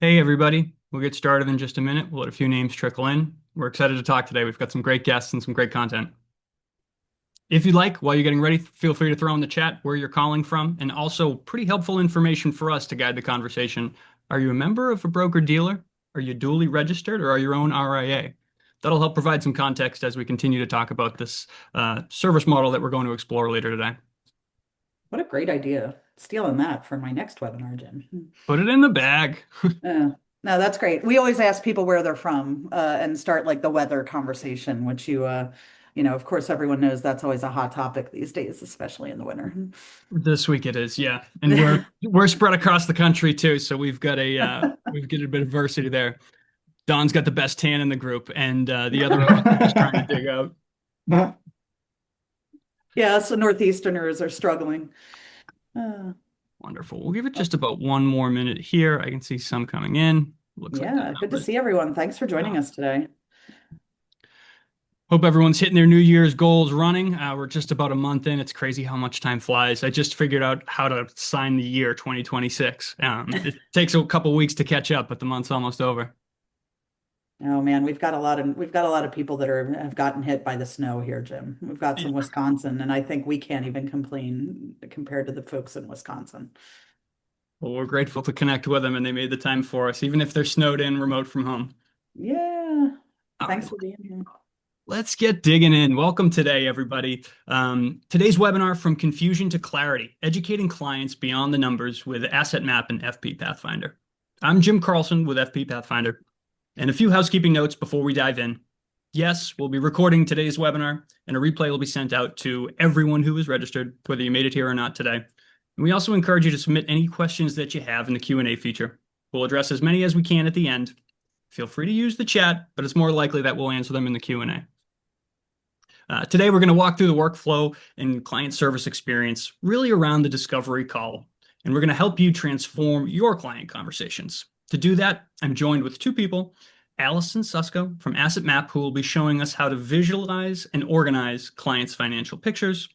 Hey, everybody. We'll get started in just a minute. We'll let a few names trickle in. We're excited to talk today. We've got some great guests and some great content. If you'd like, while you're getting ready, feel free to throw in the chat where you're calling from and also pretty helpful information for us to guide the conversation. Are you a member of a broker-dealer? Are you duly registered or are you your own RIA? That'll help provide some context as we continue to talk about this service model that we're going to explore later today. What a great idea. Stealing that for my next webinar, Jim. Put it in the bag. Yeah. No, that's great. We always ask people where they're from, and start like the weather conversation, which of course, everyone knows that's always a hot topic these days, especially in the winter. This week it is, yeah. And we're spread across the country too, so we've got a bit of diversity there. Don's got the best tan in the group, and the other of us are just trying to dig out. Yeah, so Northeasterners are struggling. Uh, Wonderful. We'll give it just about one more minute here. I can see some coming in. Looks like the yeah, good to numbers. see everyone. Thanks for joining us today. Hope everyone's hitting their New Year's goals running. We're just about a month in. It's crazy how much time flies. I just figured out how to sign the year 2026. It takes a couple weeks to catch up, but the month's almost over. Oh man, we've got a lot of people that have gotten hit by the snow here, Jim. We've got some Wisconsin, and I think we can't even complain compared to the folks in Wisconsin. Well, we're grateful to connect with them, and they made the time for us, even if they're snowed in, remote from home. Yeah. All right, Thanks for being here. let's get digging in. Welcome today, everybody. Today's webinar, From Confusion to Clarity, Educating Clients Beyond the Numbers with Asset Map and fpPathfinder. I'm Jim Carlson with fpPathfinder, and a few housekeeping notes before we dive in. Yes, we'll be recording today's webinar, and a replay will be sent out to everyone who is registered, whether you made it here or not today. And we also encourage you to submit any questions that you have in the Q&A feature. We'll address as many as we can at the end. Feel free to use the chat, but it's more likely that we'll answer them in the Q&A. Today, we're going to walk through the workflow and client service experience really around the discovery call, and we're going to help you transform your client conversations. To do that, I'm joined with two people, Allison Susko from Asset Map, who will be showing us how to visualize and organize clients' financial pictures,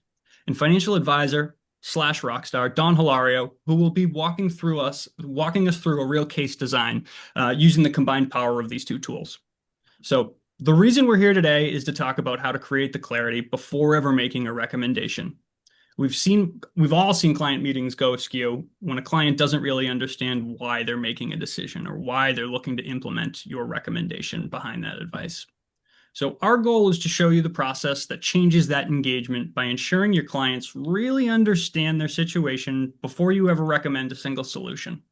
and financial advisor slash rockstar Don Hilario, who will be walking us through a real case design using the combined power of these two tools. So the reason we're here today is to talk about how to create the clarity before ever making a recommendation. We've all seen client meetings go askew when a client doesn't really understand why they're making a decision or why they're looking to implement your recommendation behind that advice. So our goal is to show you the process that changes that engagement by ensuring your clients really understand their situation before you ever recommend a single solution.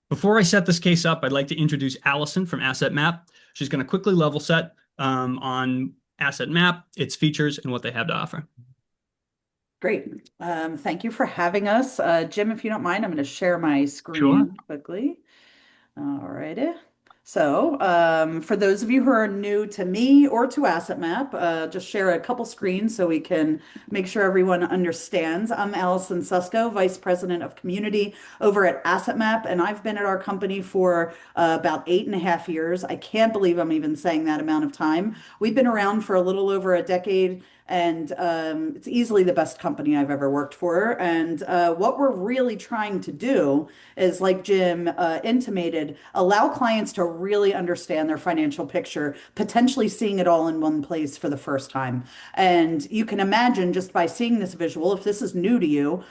Before I set this case up, I'd like to introduce Allison from Asset Map. She's going to quickly level set on Asset Map, its features, and what they have to offer. Great. Thank you for having us. Jim, if you don't mind, I'm going to share my Sure. screen quickly. All righty. So, for those of you who are new to me or to Asset Map, just share a couple screens so we can make sure everyone understands. I'm Allison Susko, Vice President of Community over at Asset Map, and I've been at our company for about 8.5 years. I can't believe I'm even saying that amount of time. We've been around for a little over a decade. And it's easily the best company I've ever worked for. And what we're really trying to do is, like Jim intimated, allow clients to really understand their financial picture, potentially seeing it all in one place for the first time. And you can imagine just by seeing this visual, if this is new to you,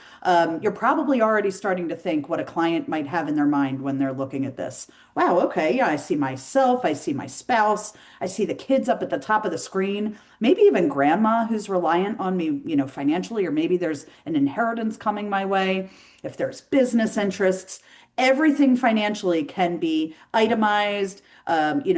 you're probably already starting to think what a client might have in their mind when they're looking at this. Wow, okay, yeah, I see myself, I see my spouse, I see the kids up at the top of the screen, maybe even grandma who's reliant on me, financially, or maybe there's an inheritance coming my way. If there's business interests, everything financially can be itemized,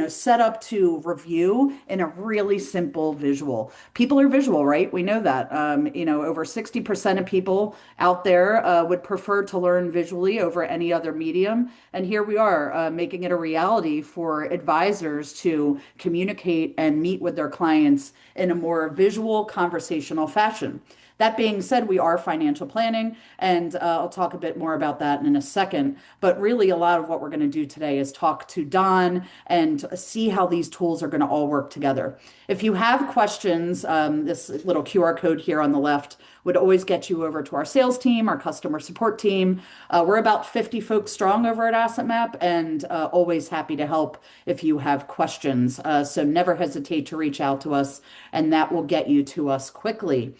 set up to review in a really simple visual. People are visual, right? We know that. Over 60% of people out there would prefer to learn visually over any other medium. And here we are making it a reality for advisors to communicate and meet with their clients in a more visual conversational fashion. That being said, we are financial planning, and I'll talk a bit more about that in a second. But really, a lot of what we're going to do today is talk to Don and see how these tools are going to all work together. If you have questions, this little QR code here on the left would always get you over to our sales team, our customer support team. We're about 50 folks strong over at AssetMap and always happy to help if you have questions. So never hesitate to reach out to us, and that will get you to us quickly.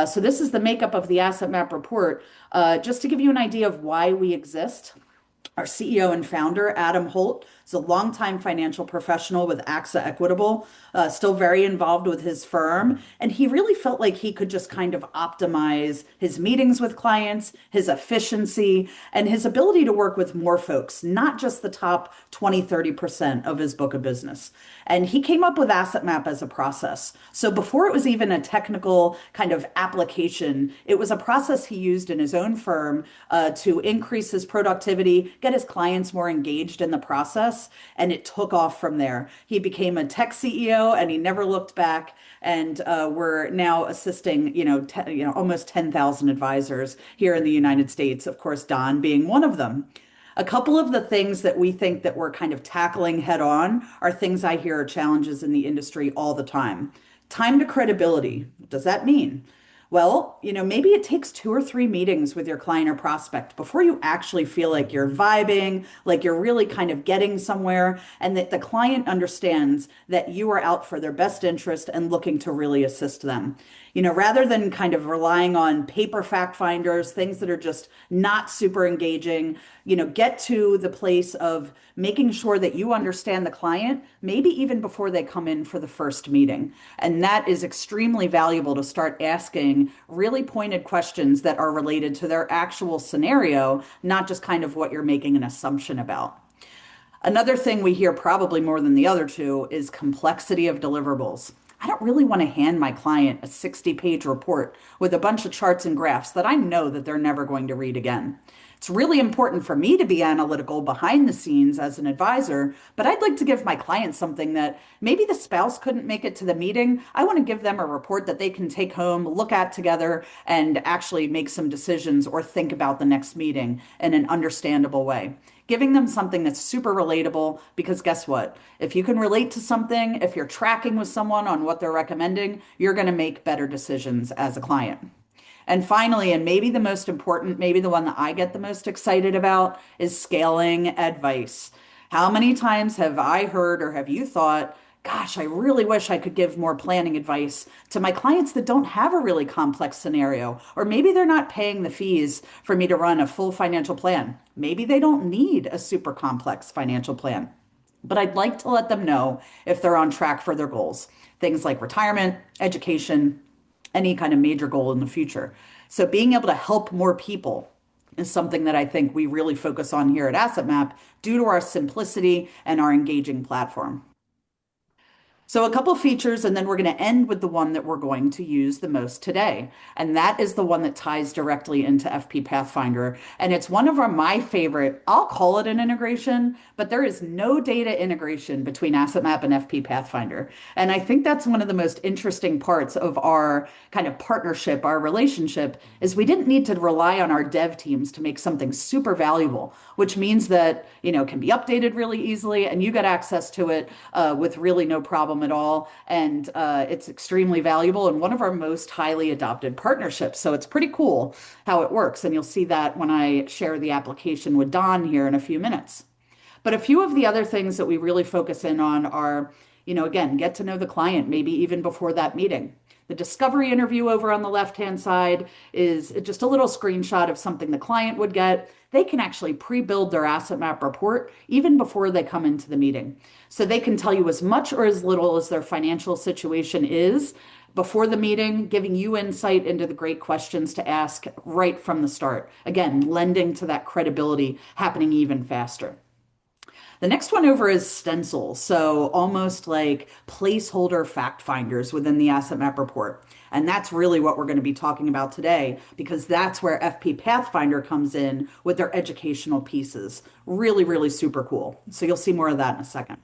So this is the makeup of the Asset Map report. Just to give you an idea of why we exist, our CEO and founder, Adam Holt, is a longtime financial professional with AXA Equitable, still very involved with his firm. And he really felt like he could just kind of optimize his meetings with clients, his efficiency, and his ability to work with more folks, not just the top 20, 30% of his book of business. And he came up with Asset Map as a process. So before it was even a technical kind of application, it was a process he used in his own firm to increase his productivity, get his clients more engaged in the process, and it took off from there. He became a tech CEO and he never looked back. And we're now assisting, almost 10,000 advisors here in the United States, of course, Don being one of them. A couple of the things that we think that we're kind of tackling head on are things I hear are challenges in the industry all the time. Time to credibility. What does that mean? Well, maybe it takes 2 or 3 meetings with your client or prospect before you actually feel like you're vibing, like you're really kind of getting somewhere, and that the client understands that you are out for their best interest and looking to really assist them. Rather than kind of relying on paper fact finders, things that are just not super engaging, get to the place of making sure that you understand the client, maybe even before they come in for the first meeting. And that is extremely valuable to start asking really pointed questions that are related to their actual scenario, not just kind of what you're making an assumption about. Another thing we hear probably more than the other two is complexity of deliverables. I don't really want to hand my client a 60-page report with a bunch of charts and graphs that I know that they're never going to read again. It's really important for me to be analytical behind the scenes as an advisor, but I'd like to give my client something that maybe the spouse couldn't make it to the meeting. I want to give them a report that they can take home, look at together, and actually make some decisions or think about the next meeting in an understandable way. Giving them something that's super relatable, because guess what? If you can relate to something, if you're tracking with someone on what they're recommending, you're going to make better decisions as a client. And finally, and maybe the most important, maybe the one that I get the most excited about, is scaling advice. How many times have I heard or have you thought, gosh, I really wish I could give more planning advice to my clients that don't have a really complex scenario, or maybe they're not paying the fees for me to run a full financial plan. Maybe they don't need a super complex financial plan. But I'd like to let them know if they're on track for their goals. Things like retirement, education, any kind of major goal in the future. So being able to help more people is something that I think we really focus on here at AssetMap due to our simplicity and our engaging platform. So a couple features, and then we're going to end with the one that we're going to use the most today. And that is the one that ties directly into fpPathfinder. And it's one of my favorite, I'll call it an integration, but there is no data integration between AssetMap and fpPathfinder. And I think that's one of the most interesting parts of our kind of partnership, our relationship, is we didn't need to rely on our dev teams to make something super valuable, which means that, it can be updated really easily and you get access to it with really no problem at all. And it's extremely valuable and one of our most highly adopted partnerships. So it's pretty cool how it works. And you'll see that when I share the application with Don here in a few minutes. But a few of the other things that we really focus in on are, again, get to know the client, maybe even before that meeting. The discovery interview over on the left-hand side is just a little screenshot of something the client would get. They can actually pre-build their asset map report even before they come into the meeting. So they can tell you as much or as little as their financial situation is before the meeting, giving you insight into the great questions to ask right from the start. Again, lending to that credibility happening even faster. The next one over is stencils, so almost like placeholder fact finders within the asset map report. And that's really what we're going to be talking about today, because that's where fpPathfinder comes in with their educational pieces. Really, really super cool. So you'll see more of that in a second.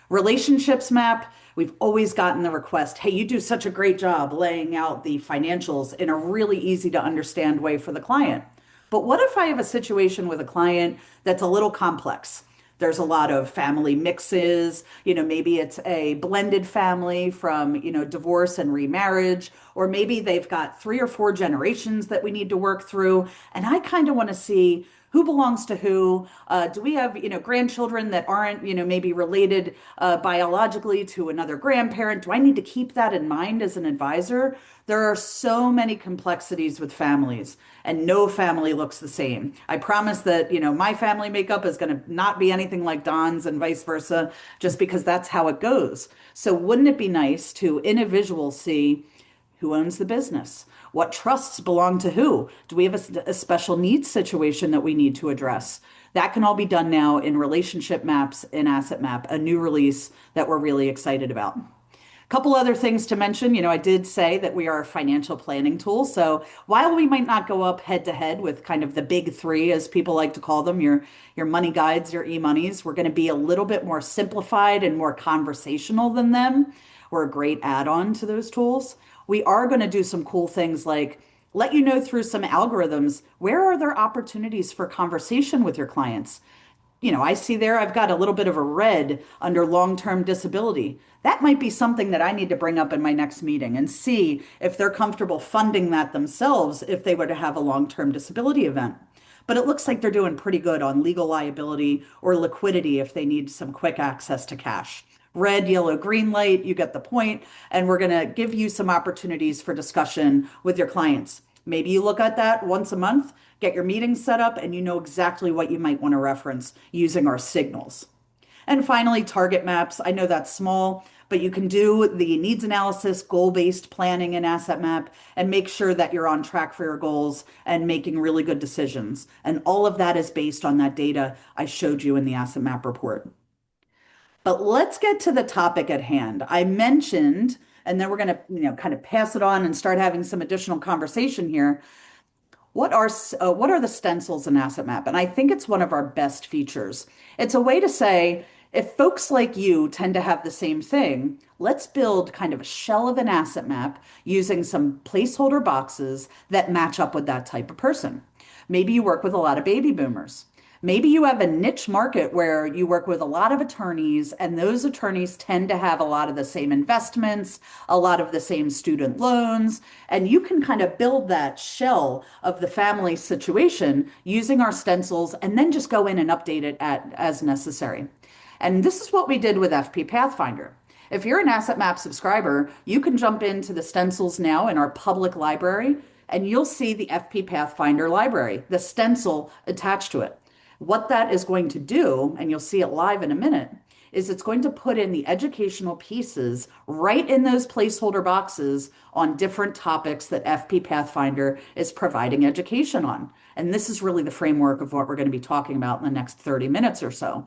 Relationships map. We've always gotten the request, hey, you do such a great job laying out the financials in a really easy to understand way for the client. But what if I have a situation with a client that's a little complex? There's a lot of family mixes, maybe it's a blended family from, divorce and remarriage, or maybe they've got 3 or 4 generations that we need to work through. And I kind of want to see who belongs to who. Do we have, grandchildren that aren't, maybe related biologically to another grandparent? Do I need to keep that in mind as an advisor? There are so many complexities with families, and no family looks the same. I promise that, my family makeup is going to not be anything like Don's and vice versa, just because that's how it goes. So wouldn't it be nice to, in a visual, see who owns the business? What trusts belong to who? Do we have a special needs situation that we need to address? That can all be done now in relationship maps in Asset Map, a new release that we're really excited about. Couple other things to mention. I did say that we are a financial planning tool. So while we might not go up head to head with kind of the big three, as people like to call them, your money guides, your e-monies, we're going to be a little bit more simplified and more conversational than them. We're a great add-on to those tools. We are going to do some cool things like let you know through some algorithms where are there opportunities for conversation with your clients. I see there I've got a little bit of a red under long-term disability. That might be something that I need to bring up in my next meeting and see if they're comfortable funding that themselves if they were to have a long-term disability event. But it looks like they're doing pretty good on legal liability or liquidity if they need some quick access to cash. Red, yellow, green light, you get the point. And we're going to give you some opportunities for discussion with your clients. Maybe you look at that once a month, get your meetings set up, and you know exactly what you might want to reference using our signals. And finally, target maps. I know that's small, but you can do the needs analysis, goal-based planning in Asset Map, and make sure that you're on track for your goals and making really good decisions. And all of that is based on that data I showed you in the Asset Map report. But let's get to the topic at hand. I mentioned, and then we're going to, kind of pass it on and start having some additional conversation here. What are the stencils in Asset Map? And I think it's one of our best features. It's a way to say, if folks like you tend to have the same thing, let's build kind of a shell of an asset map using some placeholder boxes that match up with that type of person. Maybe you work with a lot of baby boomers. Maybe you have a niche market where you work with a lot of attorneys, and those attorneys tend to have a lot of the same investments, a lot of the same student loans, and you can kind of build that shell of the family situation using our stencils and then just go in and update it as necessary. And this is what we did with fpPathfinder. If you're an Asset Map subscriber, you can jump into the stencils now in our public library, and you'll see the fpPathfinder library, the stencil attached to it. What that is going to do, and you'll see it live in a minute, is it's going to put in the educational pieces right in those placeholder boxes on different topics that fpPathfinder is providing education on. And this is really the framework of what we're going to be talking about in the next 30 minutes or so.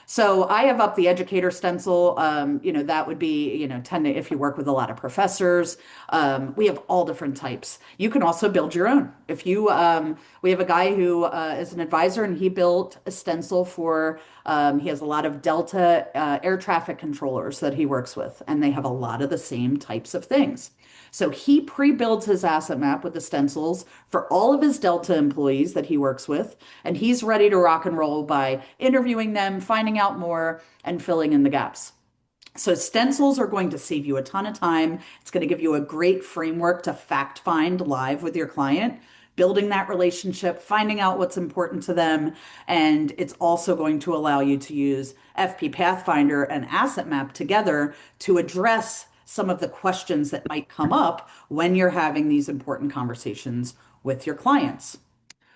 So I have up the educator stencil. That would be, tend to, if you work with a lot of professors, we have all different types. You can also build your own. We have a guy who is an advisor, and he built a stencil for, he has a lot of Delta air traffic controllers that he works with, and they have a lot of the same types of things. So he pre-builds his asset map with the stencils for all of his Delta employees that he works with, and he's ready to rock and roll by interviewing them, finding out more, and filling in the gaps. So stencils are going to save you a ton of time. It's going to give you a great framework to fact find live with your client, building that relationship, finding out what's important to them. And it's also going to allow you to use fpPathfinder and Asset Map together to address some of the questions that might come up when you're having these important conversations with your clients.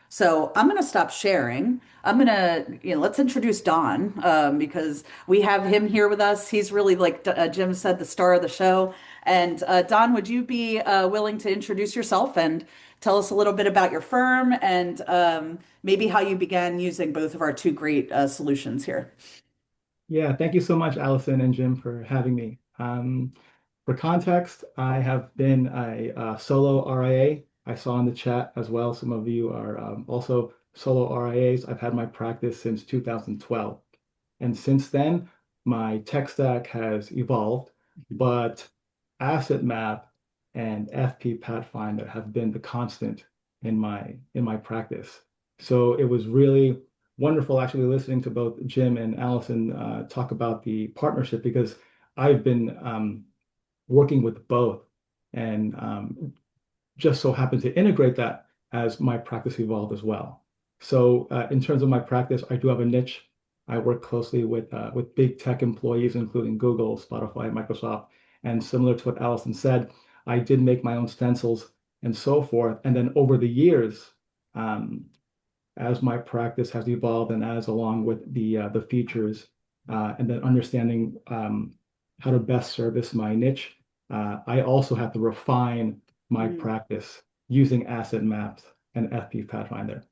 So I'm going to stop sharing. I'm going to, let's introduce Don because we have him here with us. He's really, like Jim said, the star of the show. And Don, would you be willing to introduce yourself and tell us a little bit about your firm and maybe how you began using both of our two great solutions here? Yeah, thank you so much, Allison and Jim, for having me. For context, I have been a solo RIA. I saw in the chat as well, some of you are also solo RIAs. I've had my practice since 2012. And since then, my tech stack has evolved. but Asset Map and fpPathfinder have been the constant in my practice. So it was really wonderful actually listening to both Jim and Allison talk about the partnership because I've been working with both and just so happened to integrate that as my practice evolved as well. So in terms of my practice, I do have a niche. I work closely with big tech employees, including Google, Spotify, Microsoft, and similar to what Allison said, I did make my own stencils and so forth. And then over the years, um, as my practice has evolved and as along with the features and then understanding how to best service my niche, I also have to refine my Mm, practice using asset maps and FP Pathfinder.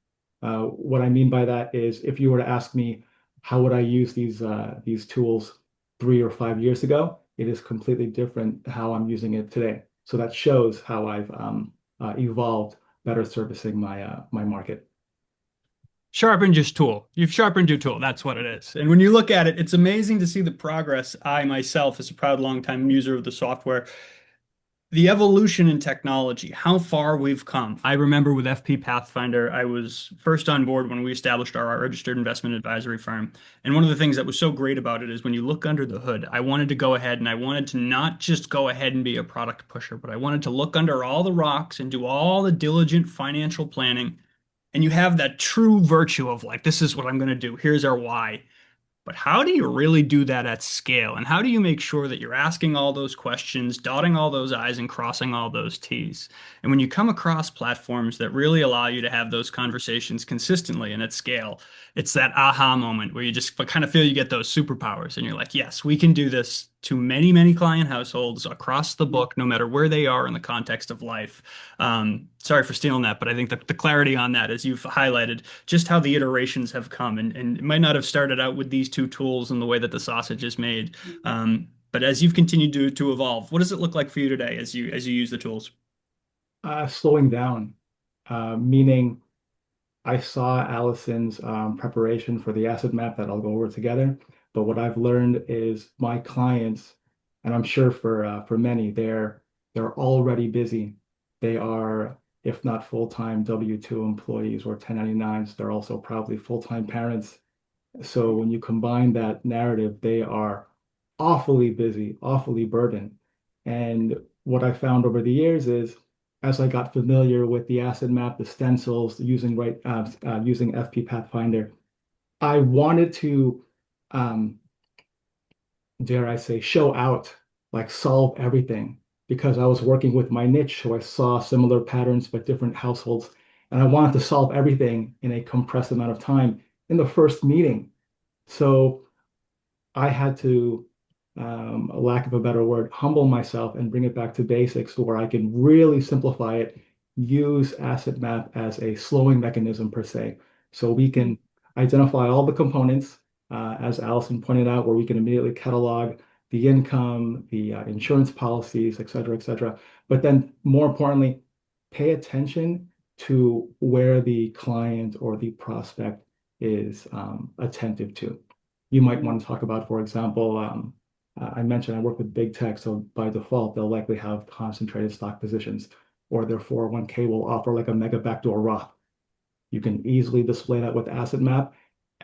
What I mean by that is if you were to ask me how would I use these tools 3 or 5 years ago, it is completely different how I'm using it today. So that shows how I've evolved better servicing my market. Sharpened your tool. You've sharpened your tool. That's what it is. And when you look at it, it's amazing to see the progress. I myself, as a proud longtime user of the software, the evolution in technology, how far we've come. I remember with FP Pathfinder, I was first on board when we established our registered investment advisory firm. And one of the things that was so great about it is when you look under the hood, I wanted to go ahead and I wanted to not just go ahead and be a product pusher, but I wanted to look under all the rocks and do all the diligent financial planning. And you have that true virtue of like, this is what I'm going to do. Here's our why. But how do you really do that at scale? And how do you make sure that you're asking all those questions, dotting all those I's, and crossing all those T's? And when you come across platforms that really allow you to have those conversations consistently and at scale, it's that aha moment where you just kind of feel you get those superpowers and you're like, yes, we can do this to many, many client households across the mm, book, no matter where they are in the context of life. Sorry for stealing that, but I think that the clarity on that, as you've highlighted, just how the iterations have come. And it might not have started out with these two tools and the way that the sausage is made. mm. But as you've continued to evolve, what does it look like for you today as you use the tools? Slowing down, meaning I saw Allison's preparation for the asset map that I'll go over together. But what I've learned is my clients, and I'm sure for many, they're already busy. They are, if not full-time W-2 employees or 1099s, they're also probably full-time parents. So when you combine that narrative, they are awfully busy, awfully burdened. And what I found over the years is, as I got familiar with the asset map, the stencils, using FP Pathfinder, I wanted to, um, dare I say, show out, like solve everything, because I was working with my niche, so I saw similar patterns but different households, and I wanted to solve everything in a compressed amount of time in the first meeting. So I had to, a lack of a better word, humble myself and bring it back to basics to where I can really simplify it, use Asset Map as a slowing mechanism per se. So we can identify all the components, as Allison pointed out, where we can immediately catalog the income, the insurance policies, et cetera, et cetera. But then more importantly, pay attention to where the client or the prospect is attentive to. You might Mm, want to talk about, for example, I mentioned I work with big tech, so by default, they'll likely have concentrated stock positions, or their 401k will offer like a mega backdoor Roth. You can easily display that with Asset Map.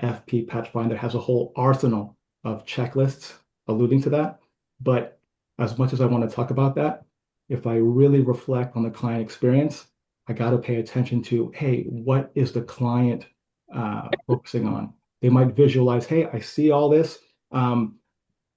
FP Pathfinder has a whole arsenal of checklists alluding to that. But as much as I want to talk about that, if I really reflect on the client experience, I got to pay attention to, hey, what is the client focusing on? They might visualize, hey, I see all this. Um,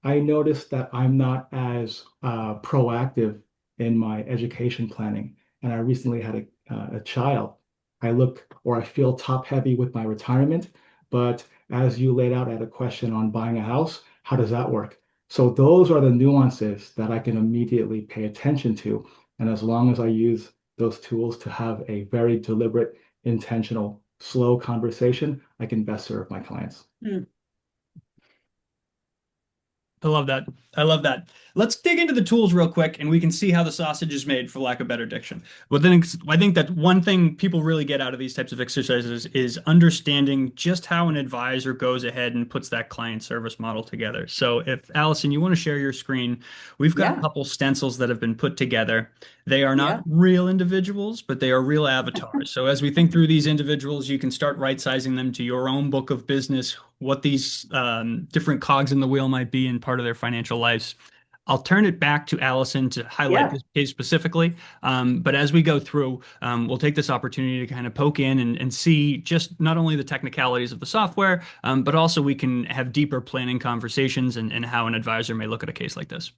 I noticed that I'm not as proactive in my education planning. And I recently had a child. I look or I feel top heavy with my retirement. But as you laid out at a question on buying a house, how does that work? So those are the nuances that I can immediately pay attention to. And as long as I use those tools to have a very deliberate, intentional, slow conversation, I can best serve my clients. mm. I love that. I love that. Let's dig into the tools real quick and we can see how the sausage is made, for lack of better diction. But then I think that one thing people really get out of these types of exercises is understanding just how an advisor goes ahead and puts that client service model together. So if Allison, you want to share your screen, we've got a Yeah, couple stencils that have been put together. They are not yeah. real individuals, but they are real avatars. So as we think through these individuals, you can start right sizing them to your own book of business, what these different cogs in the wheel might be in part of their financial lives. I'll turn it back to Allison to highlight Yeah. this case specifically. But as we go through, we'll take this opportunity to kind of poke in and see just not only the technicalities of the software, but also we can have deeper planning conversations and how an advisor may look at a case like this.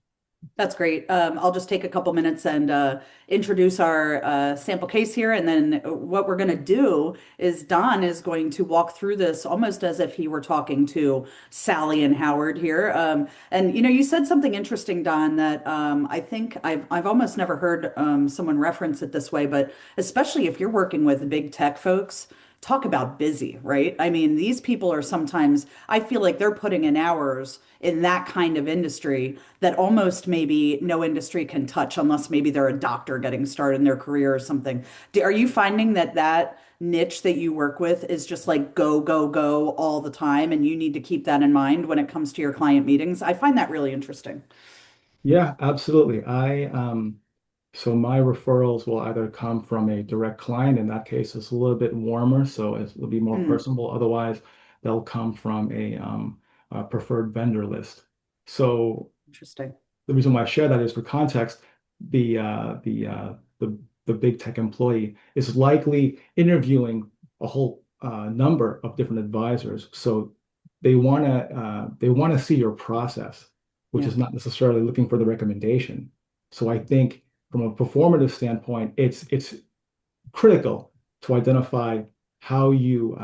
That's great. I'll just take a couple minutes and introduce our sample case here. And then what we're going to do is Don is going to walk through this almost as if he were talking to Sally and Howard here. And you said something interesting, Don, that I think I've almost never heard someone reference it this way, but especially if you're working with big tech folks. Talk about busy, right? I mean, these people are sometimes, I feel like they're putting in hours in that kind of industry that almost maybe no industry can touch unless maybe they're a doctor getting started in their career or something. Are you finding that that niche that you work with is just like go, go, go all the time, and you need to keep that in mind when it comes to your client meetings? I find that really interesting. Yeah, absolutely. So my referrals will either come from a direct client. In that case, it's a little bit warmer, so it'll be more Hmm, personable. Otherwise, they'll come from a preferred vendor list. So interesting. the reason why I share that is for context, the uh, the uh, the the big tech employee is likely interviewing a whole number of different advisors. So they want to see your process, which Yeah. is not necessarily looking for the recommendation. So I think from a performative standpoint, it's critical to identify how you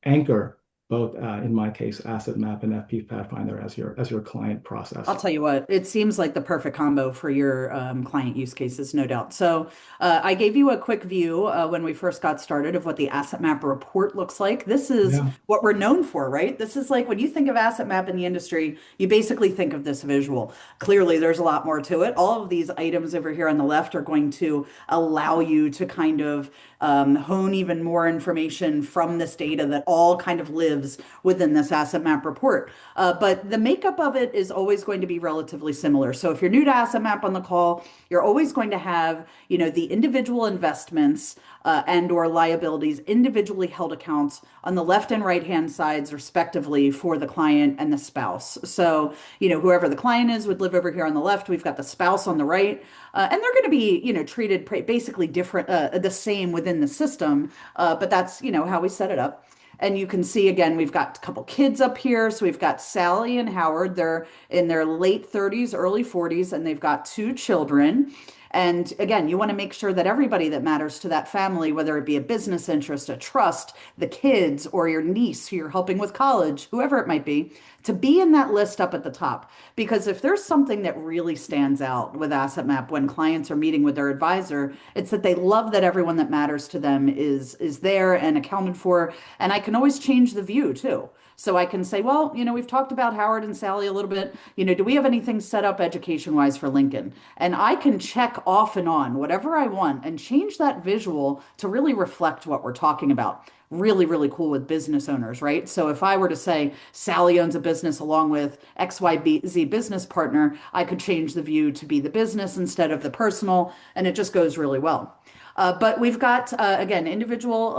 anchor both, in my case, Asset Map and FP Pathfinder as your client I'll process. tell you what, it seems like the perfect combo for your client use cases, no doubt. So, I gave you a quick view when we first got started of what the Asset Map report looks like. This is Yeah. what we're known for, right? This is like when you think of Asset Map in the industry, you basically think of this visual. Clearly, there's a lot more to it. All of these items over here on the left are going to allow you to kind of hone even more information from this data that all kind of lives within this Asset Map report. But the makeup of it is always going to be relatively similar. So if you're new to Asset Map on the call, you're always going to have, the individual investments and or liabilities, individually held accounts on the left and right hand sides, respectively, for the client and the spouse. So, whoever the client is would live over here on the left. We've got the spouse on the right. And they're going to be, treated basically different, the same within the system. But that's, how we set it up. And you can see again, we've got a couple kids up here. So we've got Sally and Howard. They're in their late 30s, early 40s, and they've got two children. And again, you want to make sure that everybody that matters to that family, whether it be a business interest, a trust, the kids, or your niece who you're helping with college, whoever it might be, to be in that list up at the top. Because if there's something that really stands out with Asset Map when clients are meeting with their advisor, it's that they love that everyone that matters to them is there and accounted for. And I can always change the view too. So I can say, well, we've talked about Howard and Sally a little bit. Do we have anything set up education wise for Lincoln? And I can check off and on whatever I want and change that visual to really reflect what we're talking about. Really, really cool with business owners, right? So if I were to say Sally owns a business along with XYZ business partner, I could change the view to be the business instead of the personal, and it just goes really well. But we've got, again, individual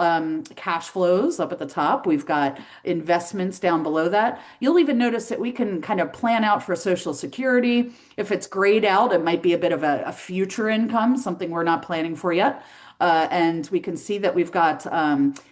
cash flows up at the top. We've got investments down below that. You'll even notice that we can kind of plan out for Social Security. If it's grayed out, it might be a bit of a future income, something we're not planning for yet. And we can see that we've got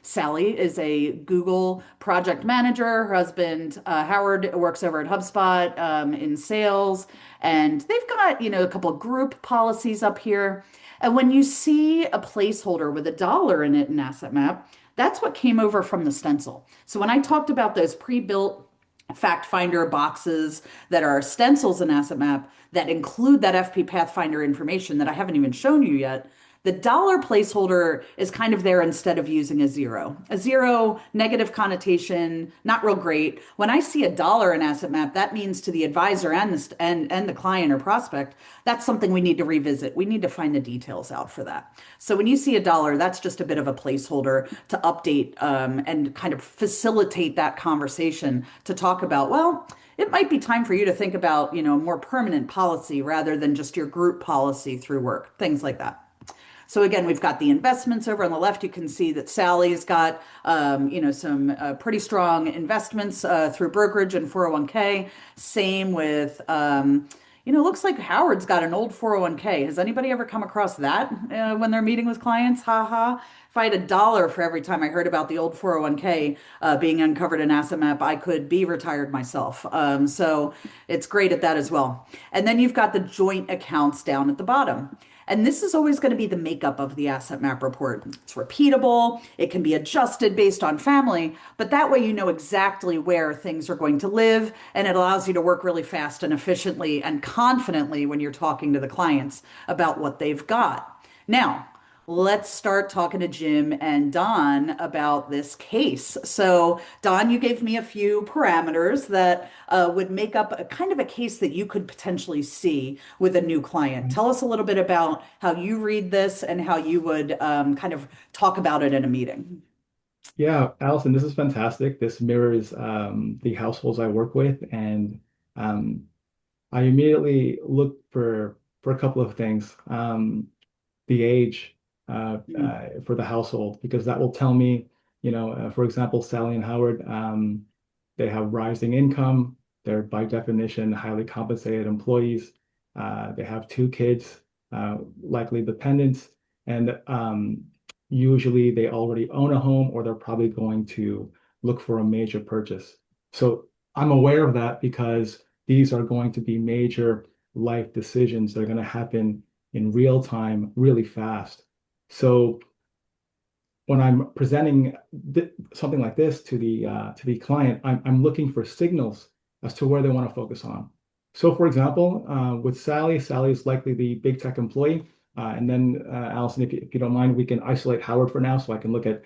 Sally is a Google project manager. Her husband, Howard, works over at HubSpot in sales. And they've got, a couple of group policies up here. And when you see a placeholder with $1 in it in Asset Map, that's what came over from the stencil. So when I talked about those pre-built fact finder boxes that are stencils in Asset Map that include that FP Pathfinder information that I haven't even shown you yet, The dollar placeholder is kind of there instead of using a zero. A zero, negative connotation, not real great. When I see a dollar in asset map, that means to the advisor and the client or prospect, that's something we need to revisit. We need to find the details out for that. So when you see a dollar, that's just a bit of a placeholder to update and kind of facilitate that conversation to talk about, well, it might be time for you to think about, more permanent policy rather than just your group policy through work, things like that. So again, we've got the investments over on the left. You can see that Sally's got, some pretty strong investments through brokerage and 401k. Same with, looks like Howard's got an old 401k. Has anybody ever come across that when they're meeting with clients? Ha ha. If I had a dollar for every time I heard about the old 401k being uncovered in Asset Map, I could be retired myself. So it's great at that as well. And then you've got the joint accounts down at the bottom. And this is always going to be the makeup of the asset map report. It's repeatable, it can be adjusted based on family, but that way you know exactly where things are going to live, and it allows you to work really fast and efficiently and confidently when you're talking to the clients about what they've got. Now, let's start talking to Jim and Don about this case. So, Don, you gave me a few parameters that would make up a kind of a case that you could potentially see with a new client. Tell us a little bit about how you read this and how you would kind of talk about it in a meeting. Yeah, Allison, this is fantastic. This mirrors the households I work with, and um, I immediately look for a couple of things. The age for the household, because that will tell me, for example, Sally and Howard, they have rising income. They're by definition highly compensated employees. They have two kids, likely dependents, and usually they already own a home or they're probably going to look for a major purchase. So I'm aware of that because these are going to be major life decisions that are going to happen in real time, really fast. So when I'm presenting something like this to the client, I'm looking for signals as to where they want to focus on. So, for example, with Sally, Sally is likely the big tech employee, and then Allison, if you don't mind, we can isolate Howard for now, so I can look at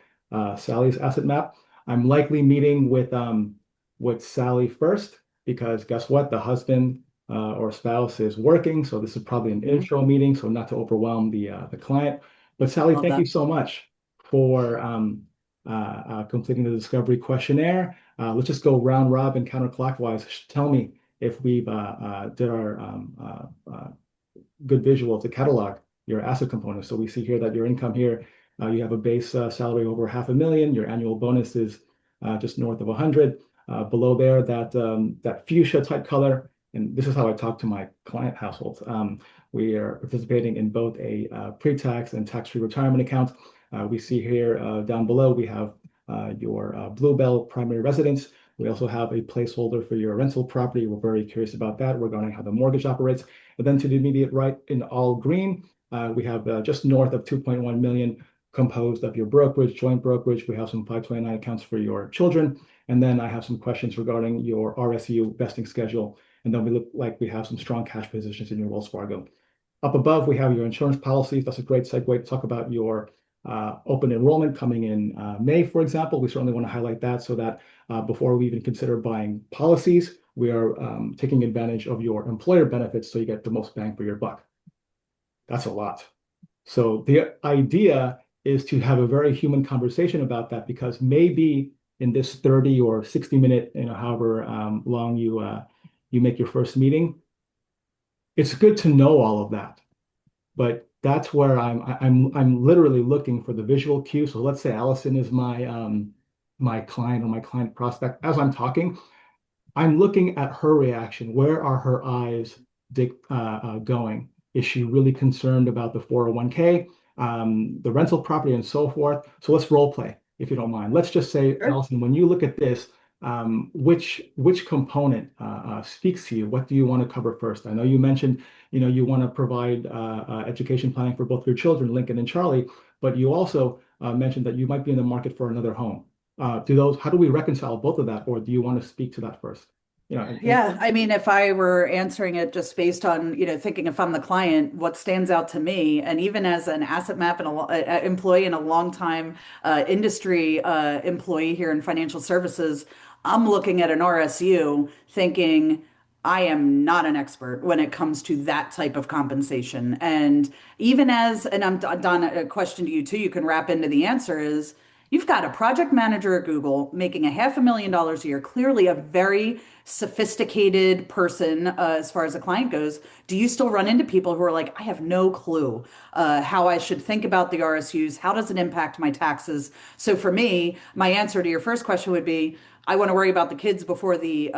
Sally's asset map. I'm likely meeting with Sally first because guess what? The husband or spouse is working, so this is probably an Mhm. intro meeting, so not to overwhelm the client. But Sally, Love thank you that. so much for completing the discovery questionnaire. Let's just go round robin counterclockwise. Tell me if we've did our good visual to catalog your asset components. So we see here that your income here, you have a base salary over 500,000. Your annual bonus is just north of 100. Below there, that fuchsia type color, and this is how I talk to my client households. We are participating in both a pre-tax and tax-free retirement account. We see here down below, we have your Bluebell primary residence. We also have a placeholder for your rental property. We're very curious about that regarding how the mortgage operates. But then to the immediate right in all green, we have just north of 2.1 million composed of your brokerage, joint brokerage. We have some 529 accounts for your children. And then I have some questions regarding your RSU vesting schedule. And then we look like we have some strong cash positions in your Wells Fargo. Up above, we have your insurance policies. That's a great segue to talk about your open enrollment coming in May, for example. We certainly want to highlight that so that before we even consider buying policies, we are taking advantage of your employer benefits so you get the most bang for your buck. That's a lot. So the idea is to have a very human conversation about that because maybe in this 30 or 60 minute, however long you make your first meeting, it's good to know all of that. But that's where I'm literally looking for the visual cue. So let's say Allison is my client or my client prospect. As I'm talking, I'm looking at her reaction. Where are her eyes going? Is she really concerned about the 401k, the rental property, and so forth? So let's role play, if you don't mind. Let's just say, Sure. Allison, when you look at this, which component speaks to you? What do you want to cover first? I know you mentioned, you want to provide education planning for both your children, Lincoln and Charlie, but you also mentioned that you might be in the market for another home. How do we reconcile both of that, or do you want to speak to that first? and Yeah, I mean, if I were answering it just based on, thinking if I'm the client, what stands out to me, and even as an asset map and employee and a longtime industry employee here in financial services, I'm looking at an RSU thinking I am not an expert when it comes to that type of compensation. And even and I'm Don, a question to you too, you can wrap into the answer is, you've got a project manager at Google making a $500,000 a year, clearly a very sophisticated person as far as a client goes. Do you still run into people who are like, I have no clue how I should think about the RSUs? How does it impact my taxes? So for me, my answer to your first question would be, I want to worry about the kids before the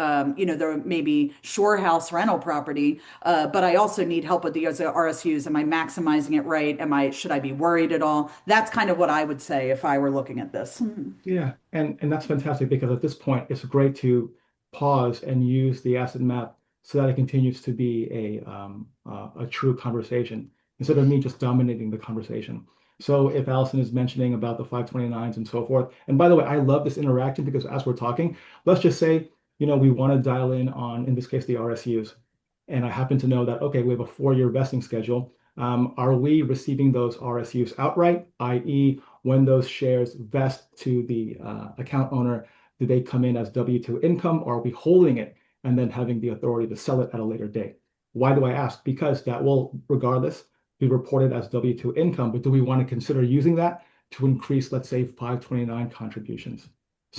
maybe shore house rental property. But I also need help with the RSUs. Am I maximizing it right? Should I be worried at all? That's kind of what I would say if I were looking at this. yeah, and that's fantastic because at this point it's great to pause and use the asset map so that it continues to be a true conversation instead of me just dominating the conversation. So if Allison is mentioning about the 529s and so forth, and by the way, I love this interaction because as we're talking, let's just say, we want to dial in on, in this case, the RSUs. And I happen to know that, okay, we have a 4-year vesting schedule. Are we receiving those RSUs outright, i.e., when those shares vest to the account owner, do they come in as W-2 income, or are we holding it and then having the authority to sell it at a later date? Why do I ask? Because that will, regardless, be reported as W-2 income, but do we want to consider using that to increase, let's say, 529 contributions?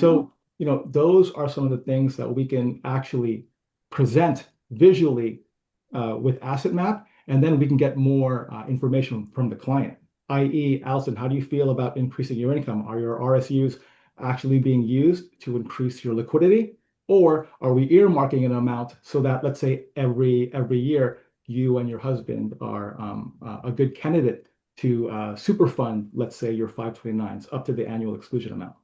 No. So, those are some of the things that we can actually present visually with Asset Map, and then we can get more information from the client. I.e., Allison, how do you feel about increasing your income? Are your RSUs actually being used to increase your liquidity? Or are we earmarking an amount so that, let's say, every year, you and your husband are a good candidate to super fund, let's say, your 529s up to the annual exclusion amount?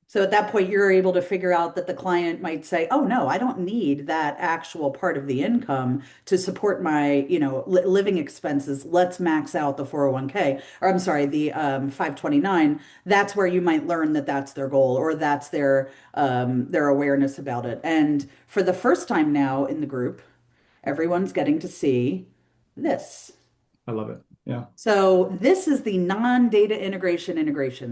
So at that point, you're able to figure out that the client might say, "Oh no, I don't need that actual part of the income to support my, living expenses. Let's max out the 401k, or I'm sorry, the 529." That's where you might learn that that's their goal or that's their awareness about it. And for the first time now in the group, everyone's getting to see this. I love it. Yeah, So this is the non-data integration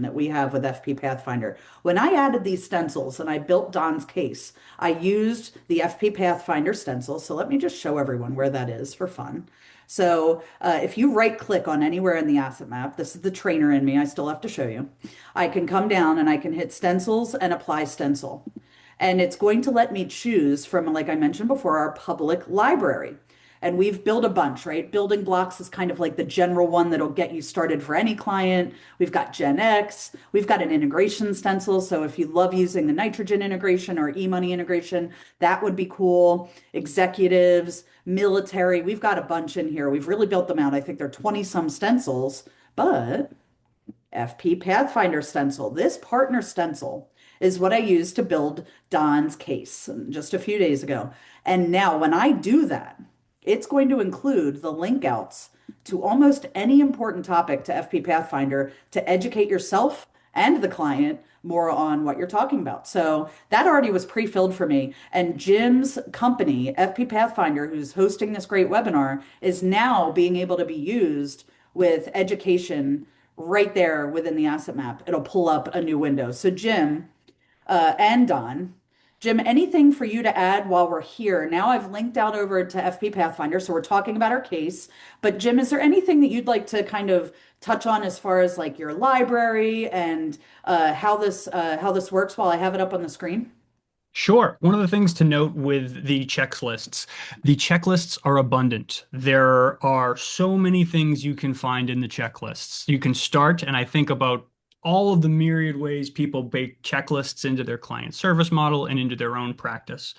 that we have with fpPathfinder. When I added these stencils and I built Don's case, I used the fpPathfinder stencil. So let me just show everyone where that is for fun. So if you right click on anywhere in the asset map, this is the trainer in me, I still have to show you. I can come down and I can hit stencils and apply stencil. And it's going to let me choose from, like I mentioned before, our public library. And we've built a bunch, right? Building blocks is kind of like the general one that'll get you started for any client. We've got Gen X. We've got an integration stencil. So if you love using the nitrogen integration or e-money integration, that would be cool. Executives, military, we've got a bunch in here. We've really built them out. I think there are 20 some stencils, but fpPathfinder stencil, this partner stencil is what I used to build Don's case just a few days ago. And now when I do that, it's going to include the link outs to almost any important topic to fpPathfinder to educate yourself and the client more on what you're talking about. So that already was pre-filled for me. And Jim's company, fpPathfinder, who's hosting this great webinar, is now being able to be used with education right there within the asset map. It'll pull up a new window. So Jim and Don. Jim, anything for you to add while we're here? Now I've linked out over to FpPathfinder, so we're talking about our case. But Jim, is there anything that you'd like to kind of touch on as far as like your library and how this works while I have it up on the screen? Sure. One of the things to note with the checklists are abundant. There are so many things you can find in the checklists. You can start, and I think about all of the myriad ways people bake checklists into their client service model and into their own practice.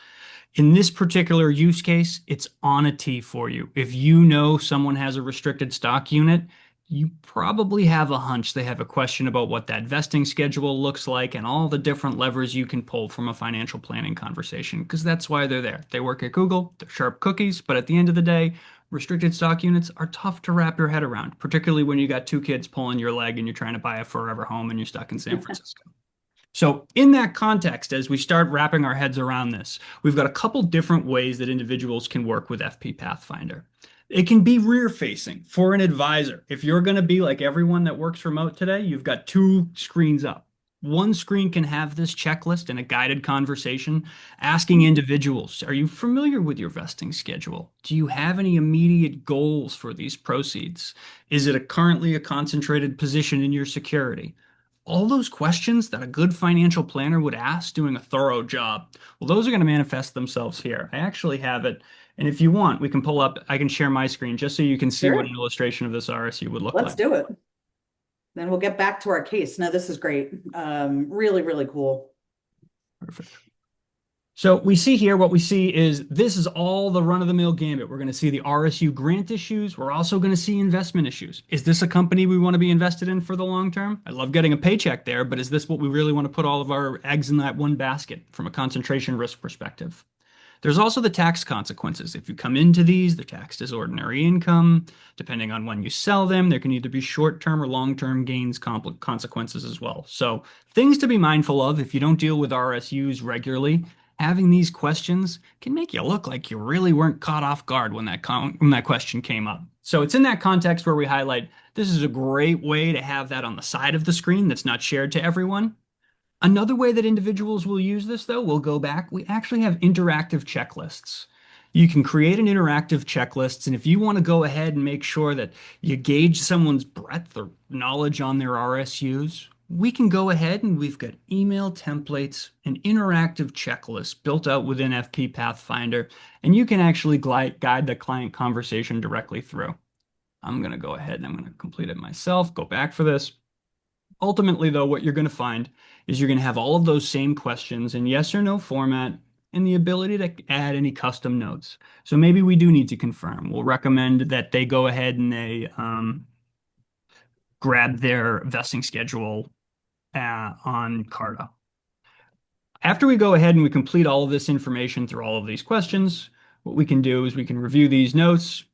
In this particular use case, it's on a tee for you. If you know someone has a restricted stock unit, you probably have a hunch they have a question about what that vesting schedule looks like and all the different levers you can pull from a financial planning conversation, because that's why they're there. They work at Google, they're sharp cookies, but at the end of the day, restricted stock units are tough to wrap your head around, particularly when you got two kids pulling your leg and you're trying to buy a forever home and you're stuck in San Francisco. So, in that context, as we start wrapping our heads around this, we've got a couple different ways that individuals can work with fpPathfinder. It can be rear facing for an advisor. If you're going to be like everyone that works remote today, you've got two screens up. One screen can have this checklist and a guided conversation asking individuals, are you familiar with your vesting schedule? Do you have any immediate goals for these proceeds? Is it currently a concentrated position in your security? All those questions that a good financial planner would ask doing a thorough job. Well, those are going to manifest themselves here. I actually have it. And if you want, we can pull up, I can share my screen just so you can see what an Sure. illustration of this RSU would look Let's like. do it. Then we'll get back to our case. Now, this is great. Really, really cool. Perfect. So we see here, what we see is this is all the run-of-the-mill gambit. We're going to see the RSU grant issues. We're also going to see investment issues. Is this a company we want to be invested in for the long term? I love getting a paycheck there, but is this what we really want to put all of our eggs in that one basket from a concentration risk perspective? There's also the tax consequences. If you come into these, they're taxed as ordinary income. Depending on when you sell them, there can either be short-term or long-term gains consequences as well. So things to be mindful of if you don't deal with RSUs regularly. Having these questions can make you look like you really weren't caught off guard when that question came up. So it's in that context where we highlight this is a great way to have that on the side of the screen that's not shared to everyone. Another way that individuals will use this, though, we'll go back. We actually have interactive checklists. You can create an interactive checklist, and if you want to go ahead and make sure that you gauge someone's breadth or knowledge on their RSUs, we can go ahead and we've got email templates and interactive checklists built out within fpPathfinder, and you can actually guide the client conversation directly through. I'm going to go ahead and I'm going to complete it myself, go back for this. Ultimately, though, what you're going to find is you're going to have all of those same questions in yes or no format and the ability to add any custom notes. So maybe we do need to confirm. We'll recommend that they go ahead and they grab their vesting schedule on Carta. After we go ahead and we complete all of this information through all of these questions, what we can do is we can review these notes.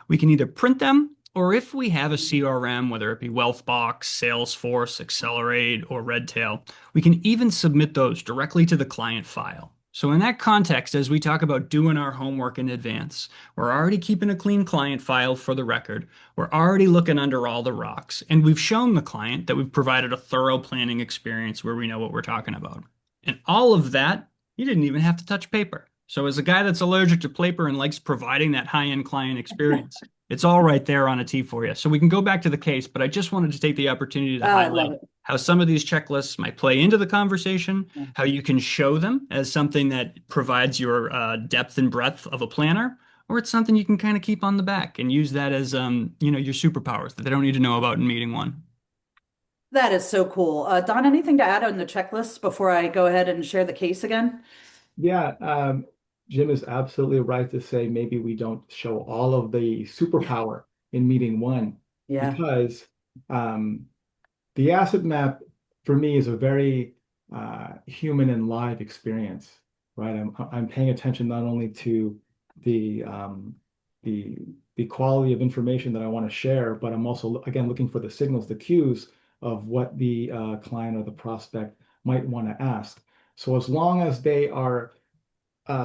We can either print them, or if we have a CRM, whether it be Wealthbox, Salesforce, Accelerate, or Redtail, we can even submit those directly to the client file. So in that context, as we talk about doing our homework in advance, we're already keeping a clean client file for the record. We're already looking under all the rocks, and we've shown the client that we've provided a thorough planning experience where we know what we're talking about. And all of that, you didn't even have to touch paper. So as a guy that's allergic to paper and likes providing that high-end client experience, it's all right there on a T for you. So we can go back to the case, but I just wanted to take the opportunity to I love highlight it. how some of these checklists might play into the conversation, Yeah. how you can show them as something that provides your depth and breadth of a planner, or it's something you can kind of keep on the back and use that as your superpowers that they don't need to know about in meeting one. That is so cool. Don, anything to add on the checklist before I go ahead and share the case again? Yeah, Jim is absolutely right to say maybe we don't show all of the superpower in meeting one Yeah, because the asset map for me is a very human and live experience, right? I'm paying attention not only to the the the quality of information that I want to share, but I'm also again looking for the signals, the cues of what the client or the prospect might want to ask. So as long as they are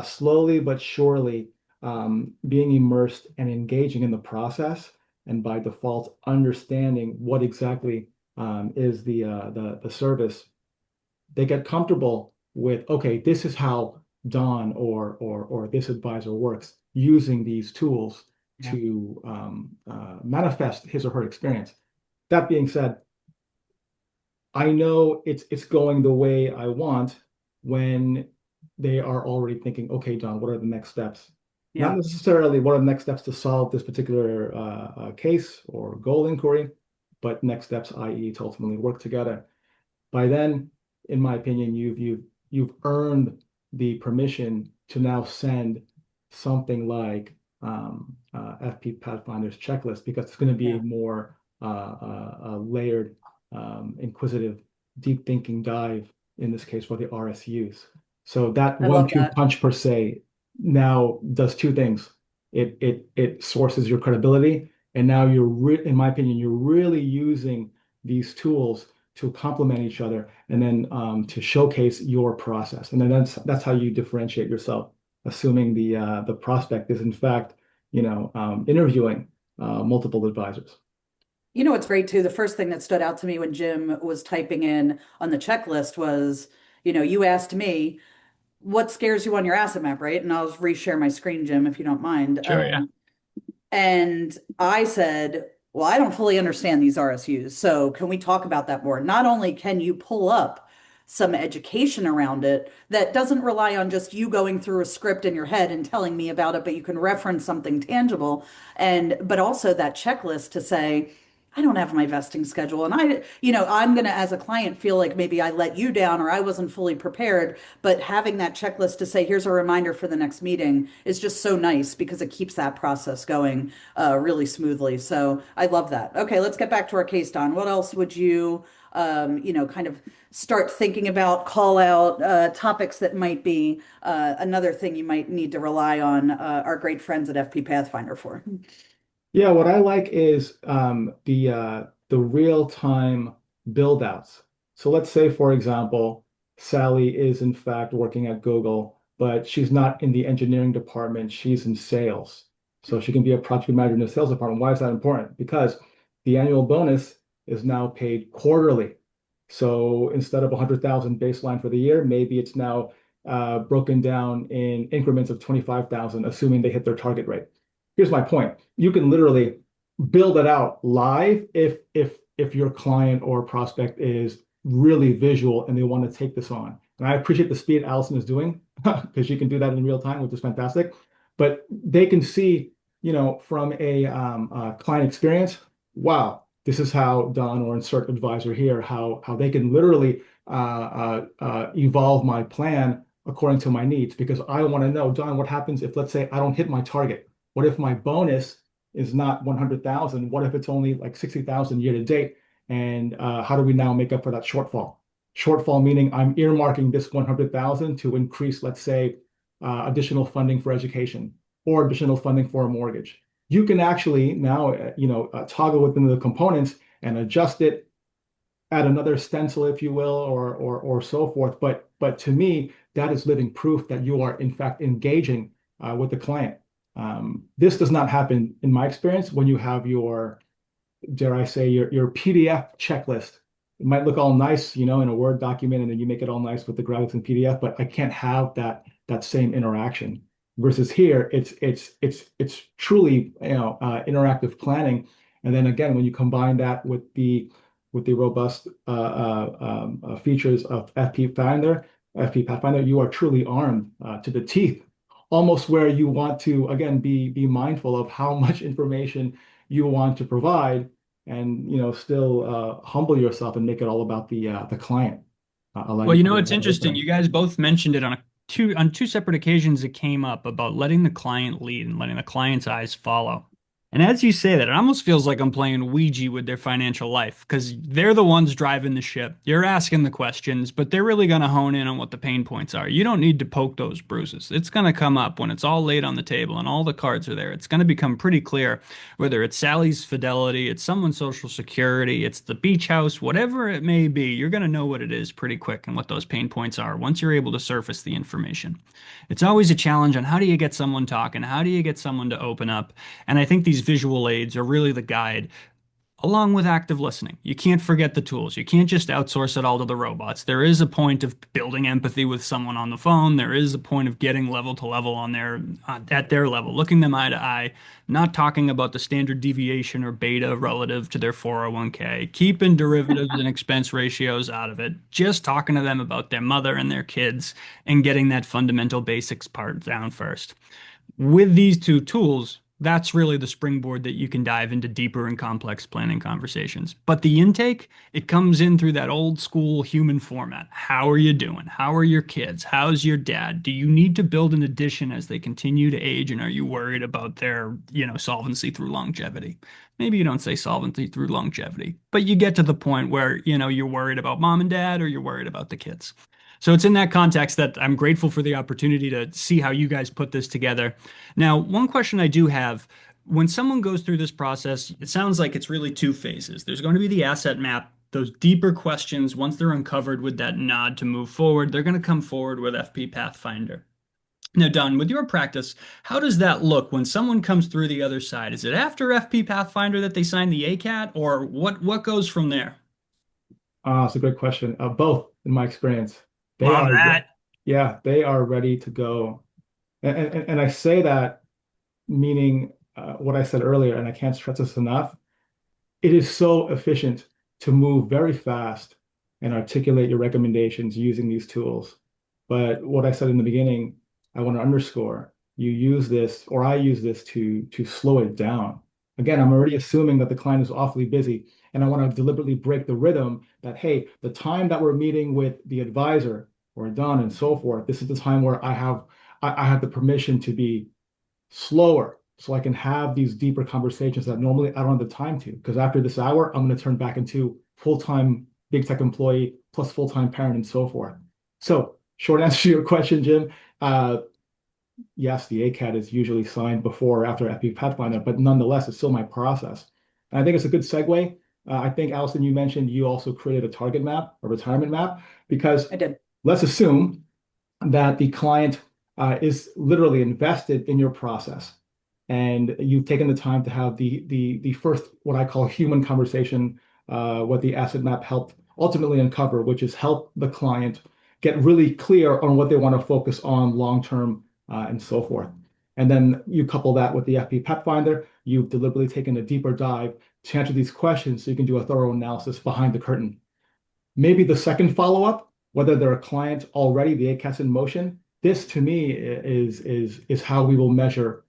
slowly but surely being immersed and engaging in the process, and by default understanding what exactly is the service, they get comfortable with, okay, this is how Don or this advisor works using these tools Yeah. to manifest his or her experience. That being said, I know it's going the way I want when they are already thinking, okay, Don, what are the next steps? Not yeah. necessarily what are the next steps to solve this particular case or goal inquiry, but next steps, i.e., to ultimately work together. By then, in my opinion, you've earned the permission to now send something like fpPathfinder's checklist because it's going to be a Yeah. more layered, inquisitive, deep thinking dive in this case for the RSUs. So that I one love two that. punch per se now does two things. It sources your credibility, and now in my opinion, you're really using these tools to complement each other, and then to showcase your process. And then that's how you differentiate yourself, assuming the prospect is in fact, interviewing multiple advisors. You know what's great too? The first thing that stood out to me when Jim was typing in on the checklist was, you asked me what scares you on your asset map, right? And I'll reshare my screen, Jim, if you don't mind. Sure, yeah. And I said, well, I don't fully understand these RSUs. So can we talk about that more? Not only can you pull up some education around it that doesn't rely on just you going through a script in your head and telling me about it, but you can reference something tangible but also that checklist to say, I don't have my vesting schedule. And I'm going to, as a client, feel like maybe I let you down or I wasn't fully prepared. But having that checklist to say, here's a reminder for the next meeting is just so nice because it keeps that process going really smoothly. So I love that. Okay, let's get back to our case, Don. What else would you, kind of start thinking about, call out topics that might be another thing you might need to rely on our great friends at FP Pathfinder for? Yeah, what I like is the real-time build outs. So let's say, for example, Sally is in fact working at Google, but she's not in the engineering department, she's in sales. So she can be a project manager in the sales department. Why is that important? Because the annual bonus is now paid quarterly. So instead of 100,000 baseline for the year, maybe it's now broken down in increments of 25,000, assuming they hit their target rate. Here's my point. You can literally build it out live if your client or prospect is really visual and they want to take this on. And I appreciate the speed Allison is doing because you can do that in real time, which is fantastic. But they can see, from a client experience, wow, this is how Don or insert advisor here, how they can literally evolve my plan according to my needs because I want to know, Don, what happens if, let's say, I don't hit my target? What if my bonus is not 100,000? What if it's only like 60,000 year to date? And how do we now make up for that shortfall? Shortfall meaning I'm earmarking this 100,000 to increase, let's say, additional funding for education or additional funding for a mortgage. You can actually now, toggle within the components and adjust it, add another stencil, if you will, or so forth. But to me, that is living proof that you are in fact engaging with the client. This does not happen in my experience when you have your, dare I say, your PDF checklist. It might look all nice, in a Word document, and then you make it all nice with the graphics in PDF, but I can't have that same interaction. Versus here, it's truly, interactive planning. And then again, when you combine that with the robust features of FP Pathfinder, you are truly armed to the teeth, almost where you want to again be mindful of how much information you want to provide, and still humble yourself and make it all about the client. Allow Well, you to be a it's better interesting. listener. You guys both mentioned it on two separate occasions. It came up about letting the client lead and letting the client's eyes follow. And as you say that, it almost feels like I'm playing Ouija with their financial life because they're the ones driving the ship. You're asking the questions, but they're really going to hone in on what the pain points are. You don't need to poke those bruises. It's going to come up when it's all laid on the table and all the cards are there. It's going to become pretty clear whether it's Sally's fidelity, it's someone's social security, it's the beach house, whatever it may be. You're going to know what it is pretty quick and what those pain points are once you're able to surface the information. It's always a challenge on how do you get someone talking? How do you get someone to open up? And I think these visual aids are really the guide along with active listening. You can't forget the tools. You can't just outsource it all to the robots. There is a point of building empathy with someone on the phone. There is a point of getting level to level on their at their level, looking them eye to eye, not talking about the standard deviation or beta relative to their 401k, keeping derivatives and expense ratios out of it, just talking to them about their mother and their kids and getting that fundamental basics part down first. With these two tools, that's really the springboard that you can dive into deeper and complex planning conversations. But the intake, it comes in through that old school human format. How are you doing? How are your kids? How's your dad? Do you need to build an addition as they continue to age? And are you worried about their, solvency through longevity? Maybe you don't say solvency through longevity, but you get to the point where, you're worried about mom and dad or you're worried about the kids. So it's in that context that I'm grateful for the opportunity to see how you guys put this together. Now, one question I do have, when someone goes through this process, it sounds like it's really two phases. There's going to be the asset map those deeper questions, once they're uncovered with that nod to move forward, they're going to come forward with FP Pathfinder. Now, Don, with your practice, how does that look when someone comes through the other side? Is it after FP Pathfinder that they sign the ACAT, or what goes from there? It's a great question. Both, in my experience, they Love are, that. yeah, they are ready to go. And I say that meaning what I said earlier, and I can't stress this enough. It is so efficient to move very fast and articulate your recommendations using these tools. But what I said in the beginning, I want to underscore, you use this, or I use this to slow it down. Again, I'm already assuming that the client is awfully busy, and I want to deliberately break the rhythm that, hey, the time that we're meeting with the advisor or Don and so forth, this is the time where I have the permission to be slower so I can have these deeper conversations that normally I don't have the time to. Because after this hour, I'm going to turn back into full-time big tech employee plus full-time parent and so forth. So, short answer to your question, Jim. Yes, the ACAT is usually signed before or after FP Pathfinder, but nonetheless, it's still my process. And I think it's a good segue. I think, Allison, you mentioned you also created a target map, a retirement map, because I did. let's assume that the client is literally invested in your process, and you've taken the time to have the first what I call human conversation, what the asset map helped ultimately uncover, which is help the client get really clear on what they want to focus on long term and so forth. And then you couple that with the FP Pathfinder, you've deliberately taken a deeper dive to answer these questions so you can do a thorough analysis behind the curtain. Maybe the second follow-up, whether they're a client already, the ACAT's in motion, this to me is how we will measure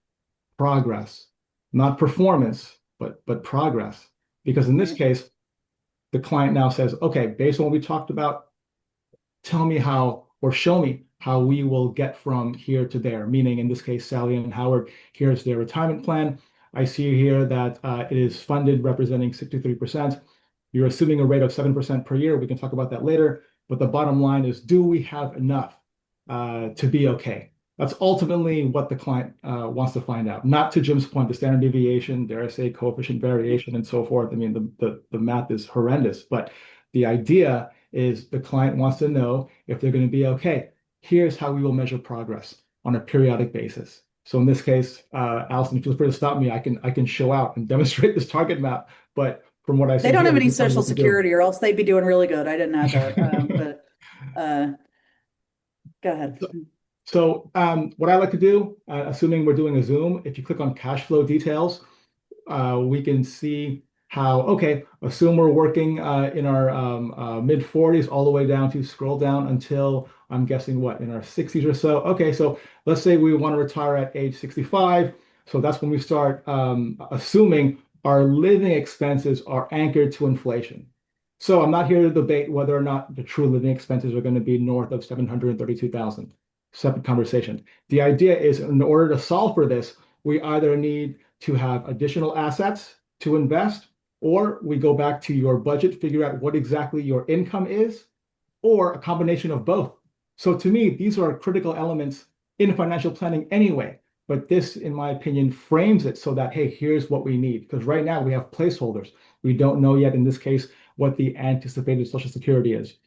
progress, not performance, but progress. Because in this Right. case, the client now says, okay, based on what we talked about, tell me how or show me how we will get from here to there. Meaning, in this case, Sally and Howard, here's their retirement plan. I see here that it is funded representing 63%. You're assuming a rate of 7% per year. We can talk about that later. But the bottom line is, do we have enough to be okay? That's ultimately what the client wants to find out. Not to Jim's point, the standard deviation, dare I say, coefficient variation, and so forth. I mean, the math is horrendous. But the idea is the client wants to know if they're going to be okay. Here's how we will measure progress on a periodic basis. So in this case, Allison, feel free to stop me. I can show out and demonstrate this target map. But from what I They see don't here, have you any can tell me Social what to do. Security, or else they'd be doing really good. I didn't add that. But uh, go ahead. So what I like to do, assuming we're doing a Zoom, if you click on cash flow details, we can see how, okay, assume we're working in our mid 40s all the way down to scroll down until I'm guessing what, in our 60s or so. Okay, so let's say we want to retire at age 65. So that's when we start assuming our living expenses are anchored to inflation. So I'm not here to debate whether or not the true living expenses are going to be north of 732,000. Separate conversation. The idea is in order to solve for this, we either need to have additional assets to invest, or we go back to your budget, figure out what exactly your income is, or a combination of both. So to me, these are critical elements in financial planning anyway. But this, in my opinion, frames it so that, hey, here's what we need. Because right now we have placeholders. We don't know yet, in this case, what the anticipated Social Security is.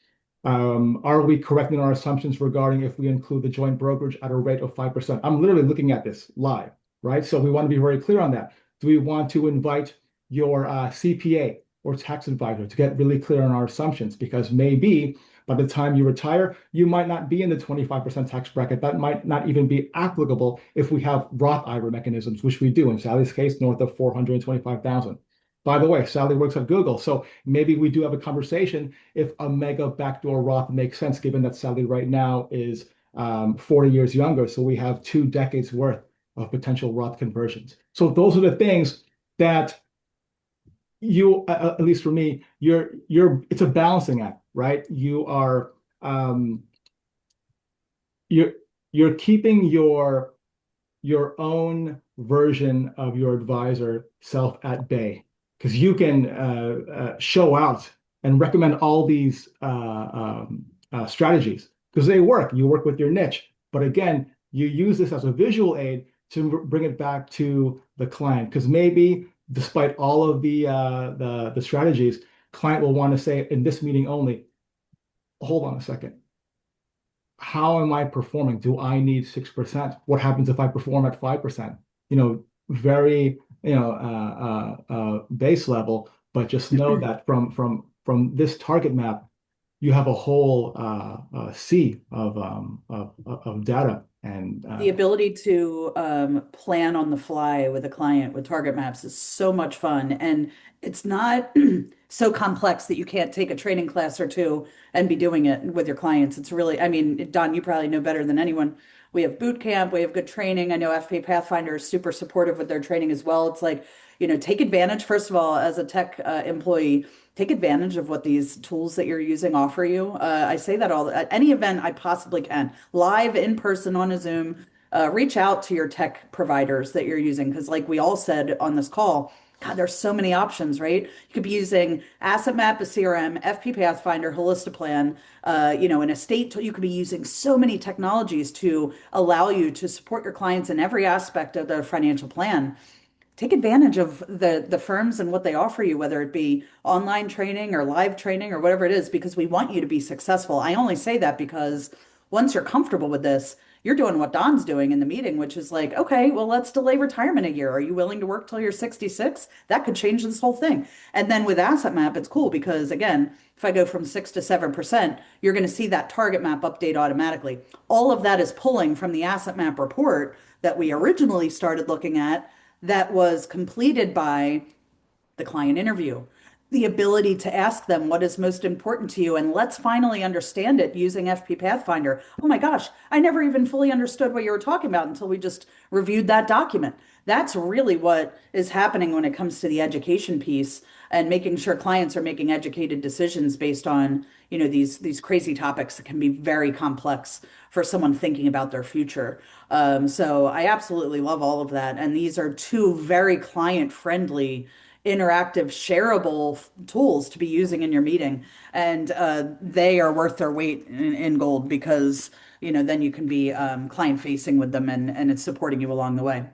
Are we correct in our assumptions regarding if we include the joint brokerage at a rate of 5%? I'm literally looking at this live, right? So we want to be very clear on that. Do we want to invite your CPA or tax advisor to get really clear on our assumptions? Because maybe by the time you retire, you might not be in the 25% tax bracket. That might not even be applicable if we have Roth IRA mechanisms, which we do in Sally's case, north of 425,000. By the way, Sally works at Google, so maybe we do have a conversation if a mega backdoor Roth makes sense, given that Sally right now is 40 years younger. So we have 2 decades worth of potential Roth conversions. So those are the things that you, at least for me, it's a balancing act, right? Um, you're, you're keeping your own version of your advisor self at bay because you can show out and recommend all these strategies because they work. You work with your niche, but again, you use this as a visual aid to bring it back to the client because maybe despite all of the strategies, Client will want to say in this meeting only, hold on a second. How am I performing? Do I need 6%? What happens if I perform at 5%? Very, base level, but just know that from this target map, you have a whole sea of data and The ability to plan on the fly with a client with target maps is so much fun. And it's not so complex that you can't take a training class or two and be doing it with your clients. It's really, I mean, Don, you probably know better than anyone. We have boot camp, we have good training. I know fpPathfinder is super supportive with their training as well. It's like, take advantage, first of all, as a tech employee, take advantage of what these tools that you're using offer you. I say that all at any event I possibly can, live in person on a Zoom. Reach out to your tech providers that you're using because, like we all said on this call, God, there's so many options, right? You could be using Asset Map, a CRM, FP Pathfinder, Holistiplan, an estate tool. You could be using so many technologies to allow you to support your clients in every aspect of their financial plan. Take advantage of the firms and what they offer you, whether it be online training or live training or whatever it is, because we want you to be successful. I only say that because once you're comfortable with this, you're doing what Don's doing in the meeting, which is like, okay, well, let's delay retirement a year. Are you willing to work till you're 66? That could change this whole thing. And then with Asset Map, it's cool because again, if I go from 6 to 7%, you're going to see that target map update automatically. All of that is pulling from the Asset Map report that we originally started looking at that was completed by the client interview, the ability to ask them what is most important to you, and let's finally understand it using FP Pathfinder. Oh my gosh, I never even fully understood what you were talking about until we just reviewed that document. That's really what is happening when it comes to the education piece and making sure clients are making educated decisions based on, these crazy topics that can be very complex for someone thinking about their future. So I absolutely love all of that. And these are two very client friendly interactive, shareable tools to be using in your meeting. And they are worth their weight in gold because, then you can be client facing with them and it's supporting you along the way.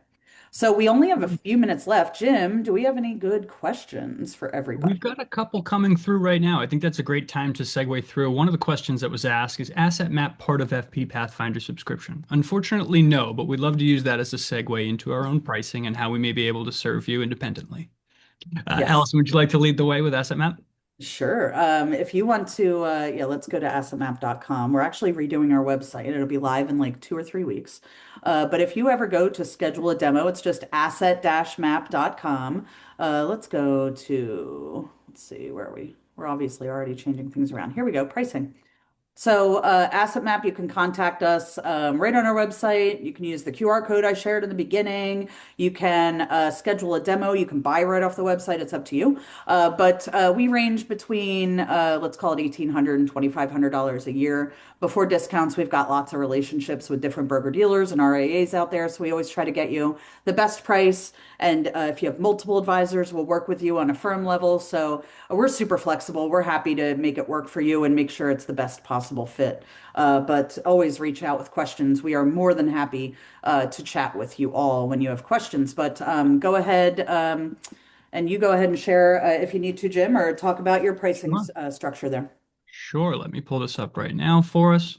So we only have a few minutes left. Jim, do we have any good questions for We've everybody? got a couple coming through right now. I think that's a great time to segue through. One of the questions that was asked is Asset Map part of FP Pathfinder subscription? Unfortunately, no, but we'd love to use that as a segue into our own pricing and how we may be able to serve you independently. Yes. Allison, would you like to lead the way with Asset Map? Sure. If you want to, yeah, let's go to assetmap.com. We're actually redoing our website. It'll be live in like 2 or 3 weeks. But if you ever go to schedule a demo, it's just asset-map.com. Let's go to, let's see, where are we? We're obviously already changing things around. Here we go, pricing. So, Asset Map, you can contact us right on our website. You can use the QR code I shared in the beginning. You can schedule a demo. You can buy right off the website. It's up to you. But we range between, let's call it $1,800 and $2,500 a year. Before discounts, we've got lots of relationships with different broker dealers and RIAs out there. So we always try to get you the best price. And if you have multiple advisors, we'll work with you on a firm level. So we're super flexible. We're happy to make it work for you and make sure it's the best possible fit. But always reach out with questions. We are more than happy to chat with you all when you have questions. But go ahead and you go ahead and share if you need to, Jim, or talk about your pricing Sure. structure there. Sure, let me pull this up right now for us.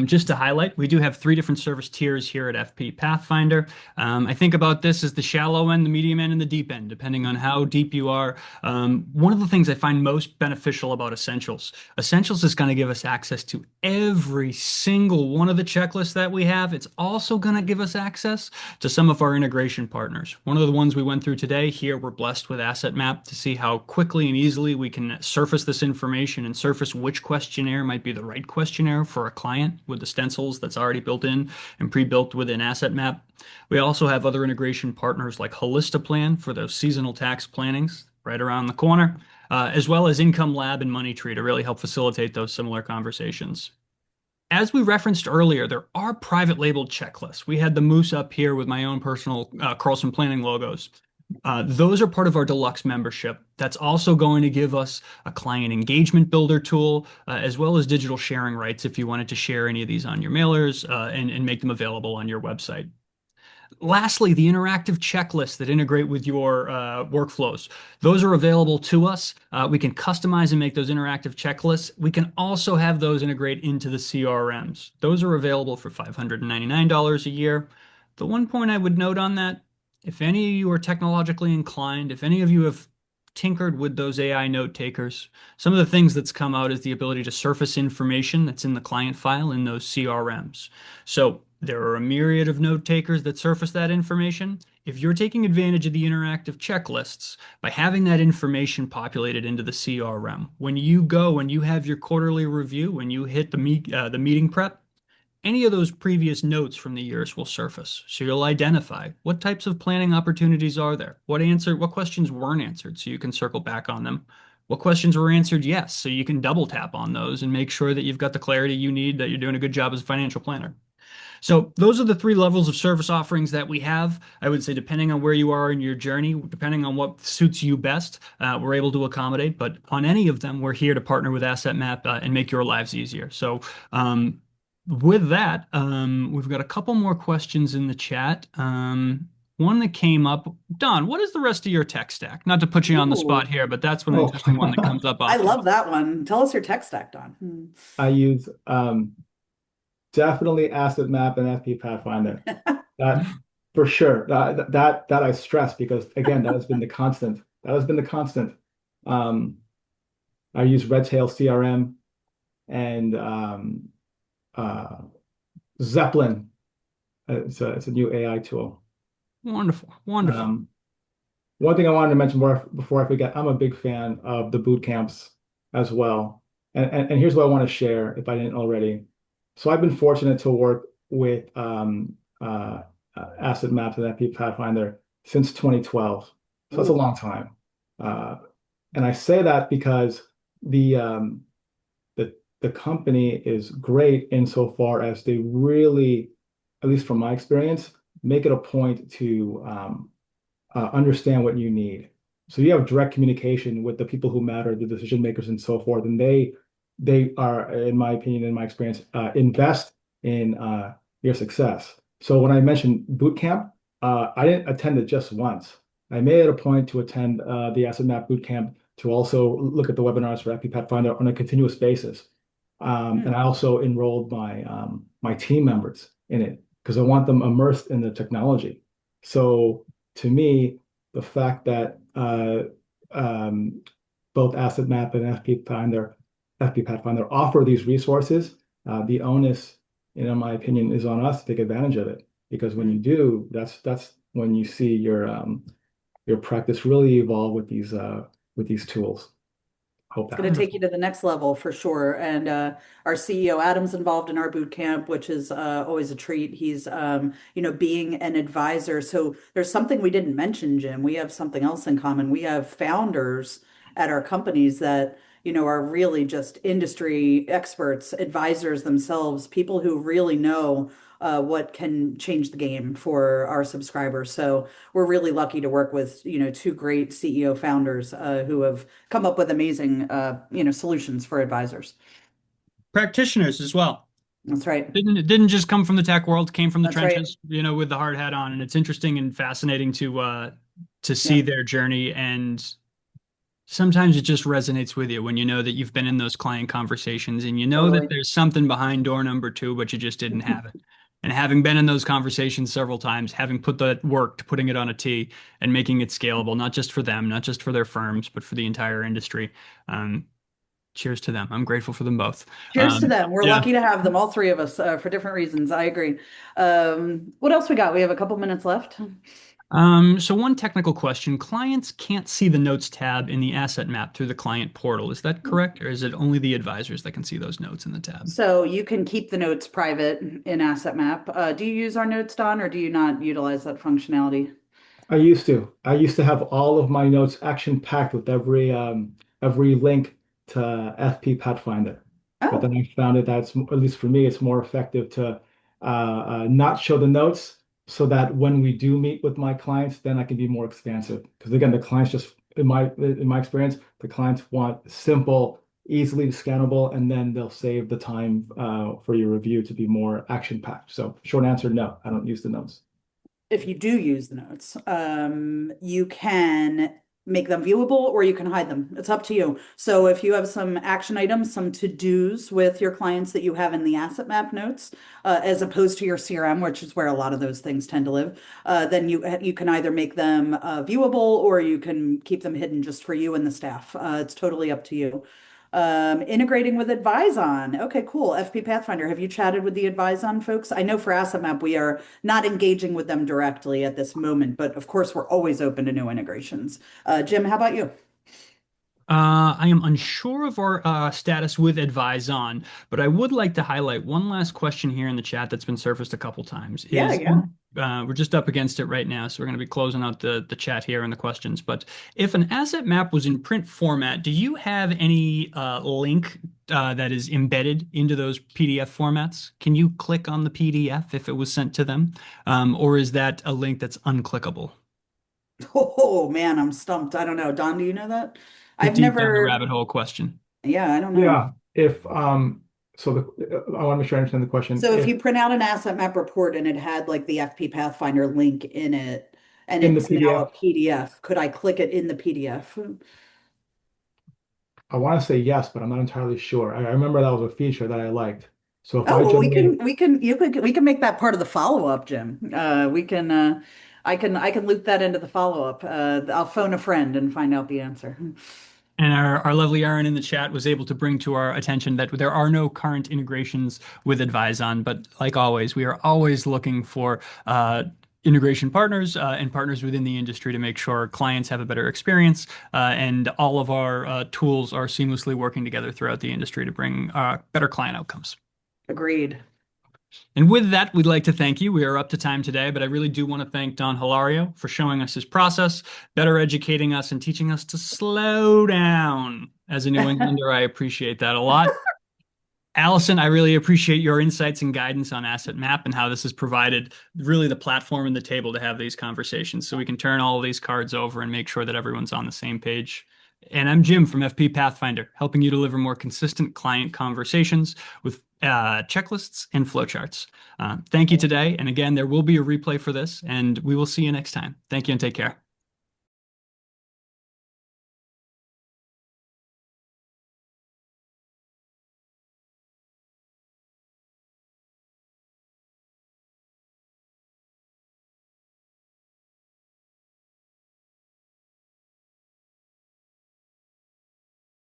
Just to highlight, we do have three different service tiers here at FP Pathfinder. I think about this as the shallow end, the medium end, and the deep end, depending on how deep you are. One of the things I find most beneficial about Essentials, Essentials is going to give us access to every single one of the checklists that we have. It's also going to give us access to some of our integration partners. One of the ones we went through today, here we're blessed with Asset Map to see how quickly and easily we can surface this information and surface which questionnaire might be the right questionnaire for a client with the stencils that's already built in and pre-built within Asset Map. We also have other integration partners like Holistiplan for those seasonal tax plannings right around the corner, as well as Income Lab and Money Tree to really help facilitate those similar conversations. As we referenced earlier, there are private labeled checklists. We had the moose up here with my own personal Carlson Planning logos. Those are part of our deluxe membership. That's also going to give us a client engagement builder tool, as well as digital sharing rights if you wanted to share any of these on your mailers and make them available on your website. Lastly, the interactive checklists that integrate with your workflows. Those are available to us. We can customize and make those interactive checklists. We can also have those integrate into the CRMs. Those are available for $599 a year. The one point I would note on that, if any of you are technologically inclined, if any of you have tinkered with those AI note takers, some of the things that's come out is the ability to surface information that's in the client file in those CRMs. So there are a myriad of note takers that surface that information. If you're taking advantage of the interactive checklists by having that information populated into the CRM, when you go and you have your quarterly review, when you hit the meeting prep, any of those previous notes from the years will surface. So you'll identify what types of planning opportunities are there, what questions weren't answered, so you can circle back on them. What questions were answered yes, so you can double tap on those and make sure that you've got the clarity you need, that you're doing a good job as a financial planner. So those are the three levels of service offerings that we have. I would say depending on where you are in your journey, depending on what suits you best, we're able to accommodate. But on any of them, we're here to partner with AssetMap and make your lives easier. So with that, we've got a couple more questions in the chat. One that came up, Don, what is the rest of your tech stack? Not to put you on the spot Ooh, here, but that's an Oh, interesting one that comes up I often. love that one. Tell us your tech stack, Don. I use definitely Asset Map and FP Pathfinder. That for sure. That I stress because again, that has been the constant. That has been the constant. Um, I use Redtail CRM and uh, Zeppelin. It's a new AI tool. Wonderful, wonderful. Um, One thing I wanted to mention before I forget, I'm a big fan of the boot camps as well. And here's what I want to share if I didn't already. So I've been fortunate to work with Asset Maps and FP Pathfinder since 2012. So that's a Ooh, long time. Uh, and I say that because the um, the company is great insofar as they really, at least from my experience, make it a point to understand what you need. So you have direct communication with the people who matter, the decision makers, and so forth, and they are, in my opinion, in my experience, invest in your success. So when I mentioned boot camp, I didn't attend it just once. I made it a point to attend the Asset Map boot camp to also look at the webinars for FP Pathfinder on a continuous basis. And I also enrolled my team members in it because I want them immersed in the technology. So to me, the fact that um, both Asset Map and FP Pathfinder offer these resources, the onus, my opinion, is on us to take advantage of it. Because when you do, that's when you see your practice really evolve with these tools. Hope It's that going to helps. take you Wonderful. to the next level for sure. And our CEO Adam's involved in our boot camp, which is always a treat. He's, being an advisor. So there's something we didn't mention, Jim. We have something else in common. We have founders at our companies that, are really just industry experts, advisors themselves, people who really know what can change the game for our subscribers. So we're really lucky to work with, two great CEO founders who have come up with amazing, solutions for advisors. Practitioners as well. That's right. It didn't just come from the tech world, came from the That's right. trenches, with the hard hat on. And it's interesting and fascinating to see Yep. their journey. And sometimes it just resonates with you when you know that you've been in those client conversations and you know that Totally. there's something behind door number two, but you just didn't have it. And having been in those conversations several times, having put that work to putting it on a tee and making it scalable, not just for them, not just for their firms, but for the entire industry. Um, Cheers to them. I'm grateful for them both. Cheers to them. We're Yeah. lucky to have them, all three of us, for different reasons. I agree. What else we got? We have a couple minutes left. So one technical question. Clients can't see the notes tab in the asset map through the client portal. Is that correct? Or is it only the advisors that can see those notes in the tab? So you can keep the notes private in Asset Map. Do you use our notes, Don, or do you not utilize that functionality? I used to. I used to have all of my notes action packed with every link to FP Pathfinder. But then Oh, I found it that at least for me, it's more effective to not show the notes so that when we do meet with my clients, then I can be more expansive. Because again, the clients just in my experience, the clients want simple, easily scannable, and then they'll save the time for your review to be more action packed. So short answer, no, I don't use the notes. if you do use the notes, you can make them viewable or you can hide them. It's up to you. So if you have some action items, some to-dos with your clients that you have in the asset map notes, as opposed to your CRM, which is where a lot of those things tend to live, then you can either make them viewable or you can keep them hidden just for you and the staff. It's totally up to you. Integrating with Advise-On. Okay, cool. FP Pathfinder. Have you chatted with the Advise-On folks? I know for Asset Map, we are not engaging with them directly at this moment, but of course, we're always open to new integrations. Jim, how about you? I am unsure of our status with Advise On, but I would like to highlight one last question here in the chat that's been surfaced a couple times. Yeah, yeah. We're just up against it right now, so we're going to be closing out the chat here and the questions. But if an asset map was in print format, do you have any link that is embedded into those PDF formats? Can you click on the PDF if it was sent to them, or is that a link that's unclickable? Oh man, I'm stumped. I don't know. Don, do you know that? The I've deep down the never, rabbit hole question. yeah, I don't know. Yeah. If so I want to make sure I understand the question. So if If you print out an asset map report and it had like the FP Pathfinder link in it, and in the it's now a PDF, PDF, could I click it in the PDF? I want to say yes, but I'm not entirely sure. I remember that was a feature that I liked. So if Oh, I well, generate we can make that part of the follow-up, Jim. I can loop that into the follow-up. I'll phone a friend and find out the answer. And our lovely Aaron in the chat was able to bring to our attention that there are no current integrations with AdviseOn, but like always, we are always looking for integration partners and partners within the industry to make sure clients have a better experience and all of our tools are seamlessly working together throughout the industry to bring better client outcomes. Agreed. And with that, we'd like to thank you. We are up to time today, but I really do want to thank Don Hilario for showing us his process, better educating us, and teaching us to slow down. As a New Englander, I appreciate that a lot. Allison, I really appreciate your insights and guidance on Asset Map and how this has provided really the platform and the table to have these conversations so we can turn all of these cards over and make sure that everyone's on the same page. And I'm Jim from FP Pathfinder, helping you deliver more consistent client conversations with checklists and flowcharts. Thank you today. And again, there will be a replay for this, and we will see you next time. Thank you and take care.